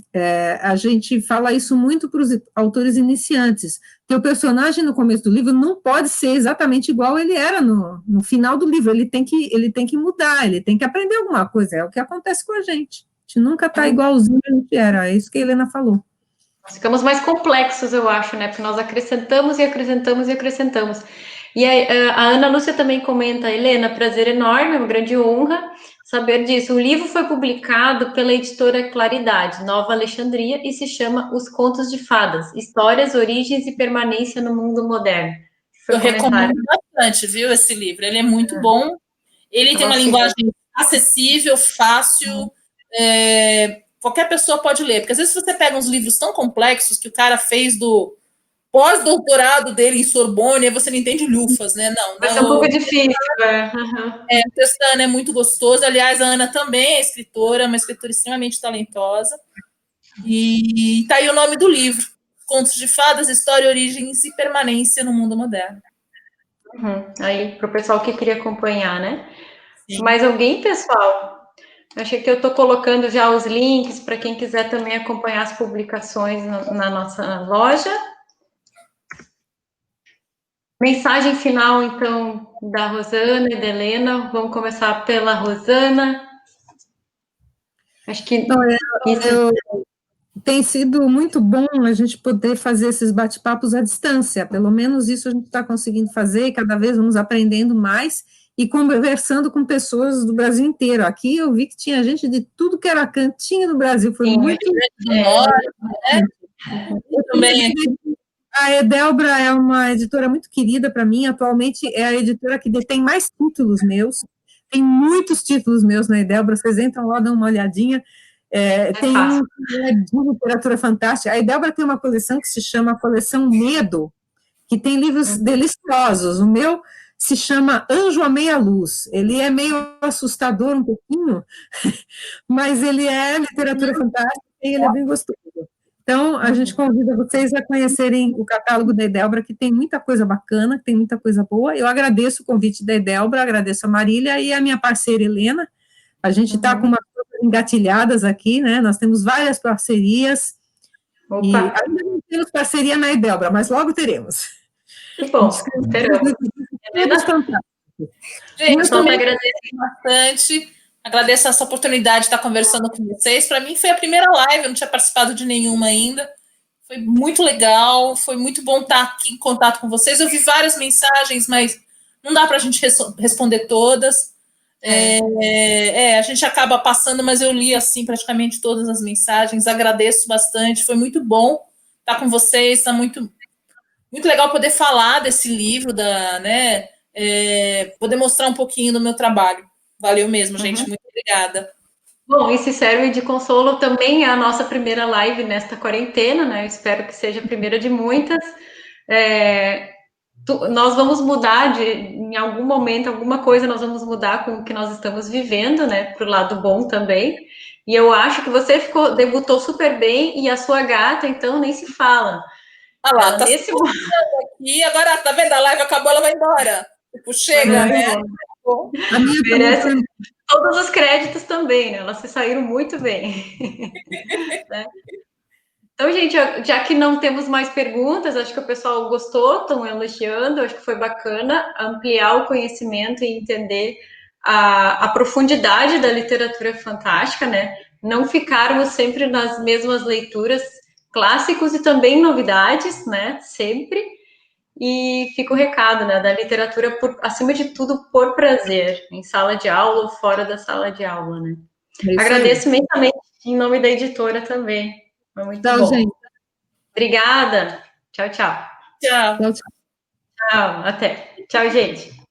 a gente fala isso muito para os autores iniciantes, que o personagem no começo do livro não pode ser exatamente igual ele era no final do livro, ele tem que mudar, ele tem que aprender alguma coisa, é o que acontece com a gente nunca está igualzinho a gente era, é isso que a Helena falou. Nós ficamos mais complexos, eu acho, né? Porque nós acrescentamos e acrescentamos e acrescentamos. E a Ana Lúcia também comenta, Helena, prazer enorme, é uma grande honra saber disso. O livro foi publicado pela editora Claridade, Nova Alexandria, e se chama Os Contos de Fadas, Histórias, Origens e Permanência no Mundo Moderno. Eu recomendo bastante, viu, esse livro. Ele é muito bom. Ele tem uma linguagem acessível, fácil, qualquer pessoa pode ler. Porque às vezes você pega uns livros tão complexos que o cara fez do pós-doutorado dele em Sorbonne, aí você não entende lufas, né? Não, vai ser um pouco difícil. O texto da Ana é muito gostoso. Aliás, a Ana também é escritora, uma escritora extremamente talentosa. E tá aí o nome do livro: Contos de Fadas, História, Origens e Permanência no Mundo Moderno. Aí, para o pessoal que queria acompanhar, né? Sim. Mais alguém, pessoal? Achei que eu estou colocando já os links para quem quiser também acompanhar as publicações na nossa loja. Mensagem final, então, da Rosana e da Helena. Vamos começar pela Rosana. Acho que tem sido muito bom a gente poder fazer esses bate-papos à distância. Pelo menos isso a gente está conseguindo fazer e cada vez vamos aprendendo mais e conversando com pessoas do Brasil inteiro. Aqui eu vi que tinha gente de tudo que era cantinho do Brasil. Foi muito... Muito bem aqui. A Edelbra é uma editora muito querida para mim, atualmente é a editora que detém mais títulos meus, tem muitos títulos meus na Edelbra, vocês entram lá, dão uma olhadinha, tem um de literatura fantástica. A Edelbra tem uma coleção que se chama Coleção Medo, que tem livros deliciosos. O meu se chama Anjo à Meia Luz, ele é meio assustador um pouquinho, mas ele é literatura fantástica e ele é bem gostoso. Então, a gente convida vocês a conhecerem o catálogo da Edelbra, que tem muita coisa bacana, tem muita coisa boa. Eu agradeço o convite da Edelbra, agradeço a Marília e a minha parceira Helena. A gente está com umas coisas engatilhadas aqui, né? Nós temos várias parcerias. Opa. E ainda não temos parceria na Edelbra, mas logo teremos. Que bom, teremos. Gente, eu também agradeço bastante. Agradeço essa oportunidade de estar conversando com vocês. Para mim foi a primeira live, eu não tinha participado de nenhuma ainda. Foi muito legal, foi muito bom estar aqui em contato com vocês. Eu vi várias mensagens, mas não dá para a gente responder todas. A gente acaba passando, mas eu li assim praticamente todas as mensagens. Agradeço bastante, foi muito bom estar com vocês. Está muito legal poder falar desse livro, poder mostrar um pouquinho do meu trabalho. Valeu mesmo, gente. Muito obrigada. Bom, e se serve de consolo, também é a nossa primeira live nesta quarentena, né? Eu espero que seja a primeira de muitas. Nós vamos mudar em algum momento, alguma coisa nós vamos mudar com o que nós estamos vivendo, né? Para o lado bom também. E eu acho que você debutou super bem e a sua gata, então, nem se fala. Ah lá, tá nesse aqui, agora tá vendo? A live acabou, ela vai embora. Tipo, chega, né? Merece todos os créditos também, né? Elas se saíram muito bem. Né? Então, gente, já que não temos mais perguntas, acho que o pessoal gostou, estão elogiando, acho que foi bacana ampliar o conhecimento e entender a profundidade da literatura fantástica, né? Não ficarmos sempre nas mesmas leituras, clássicos e também novidades, né? Sempre. E fica o recado, né, da literatura, acima de tudo, por prazer, em sala de aula ou fora da sala de aula, né? Agradeço imensamente em nome da editora também. Foi muito bom. Gente. Obrigada. Tchau, tchau. Tchau. Tchau, até. Tchau, gente.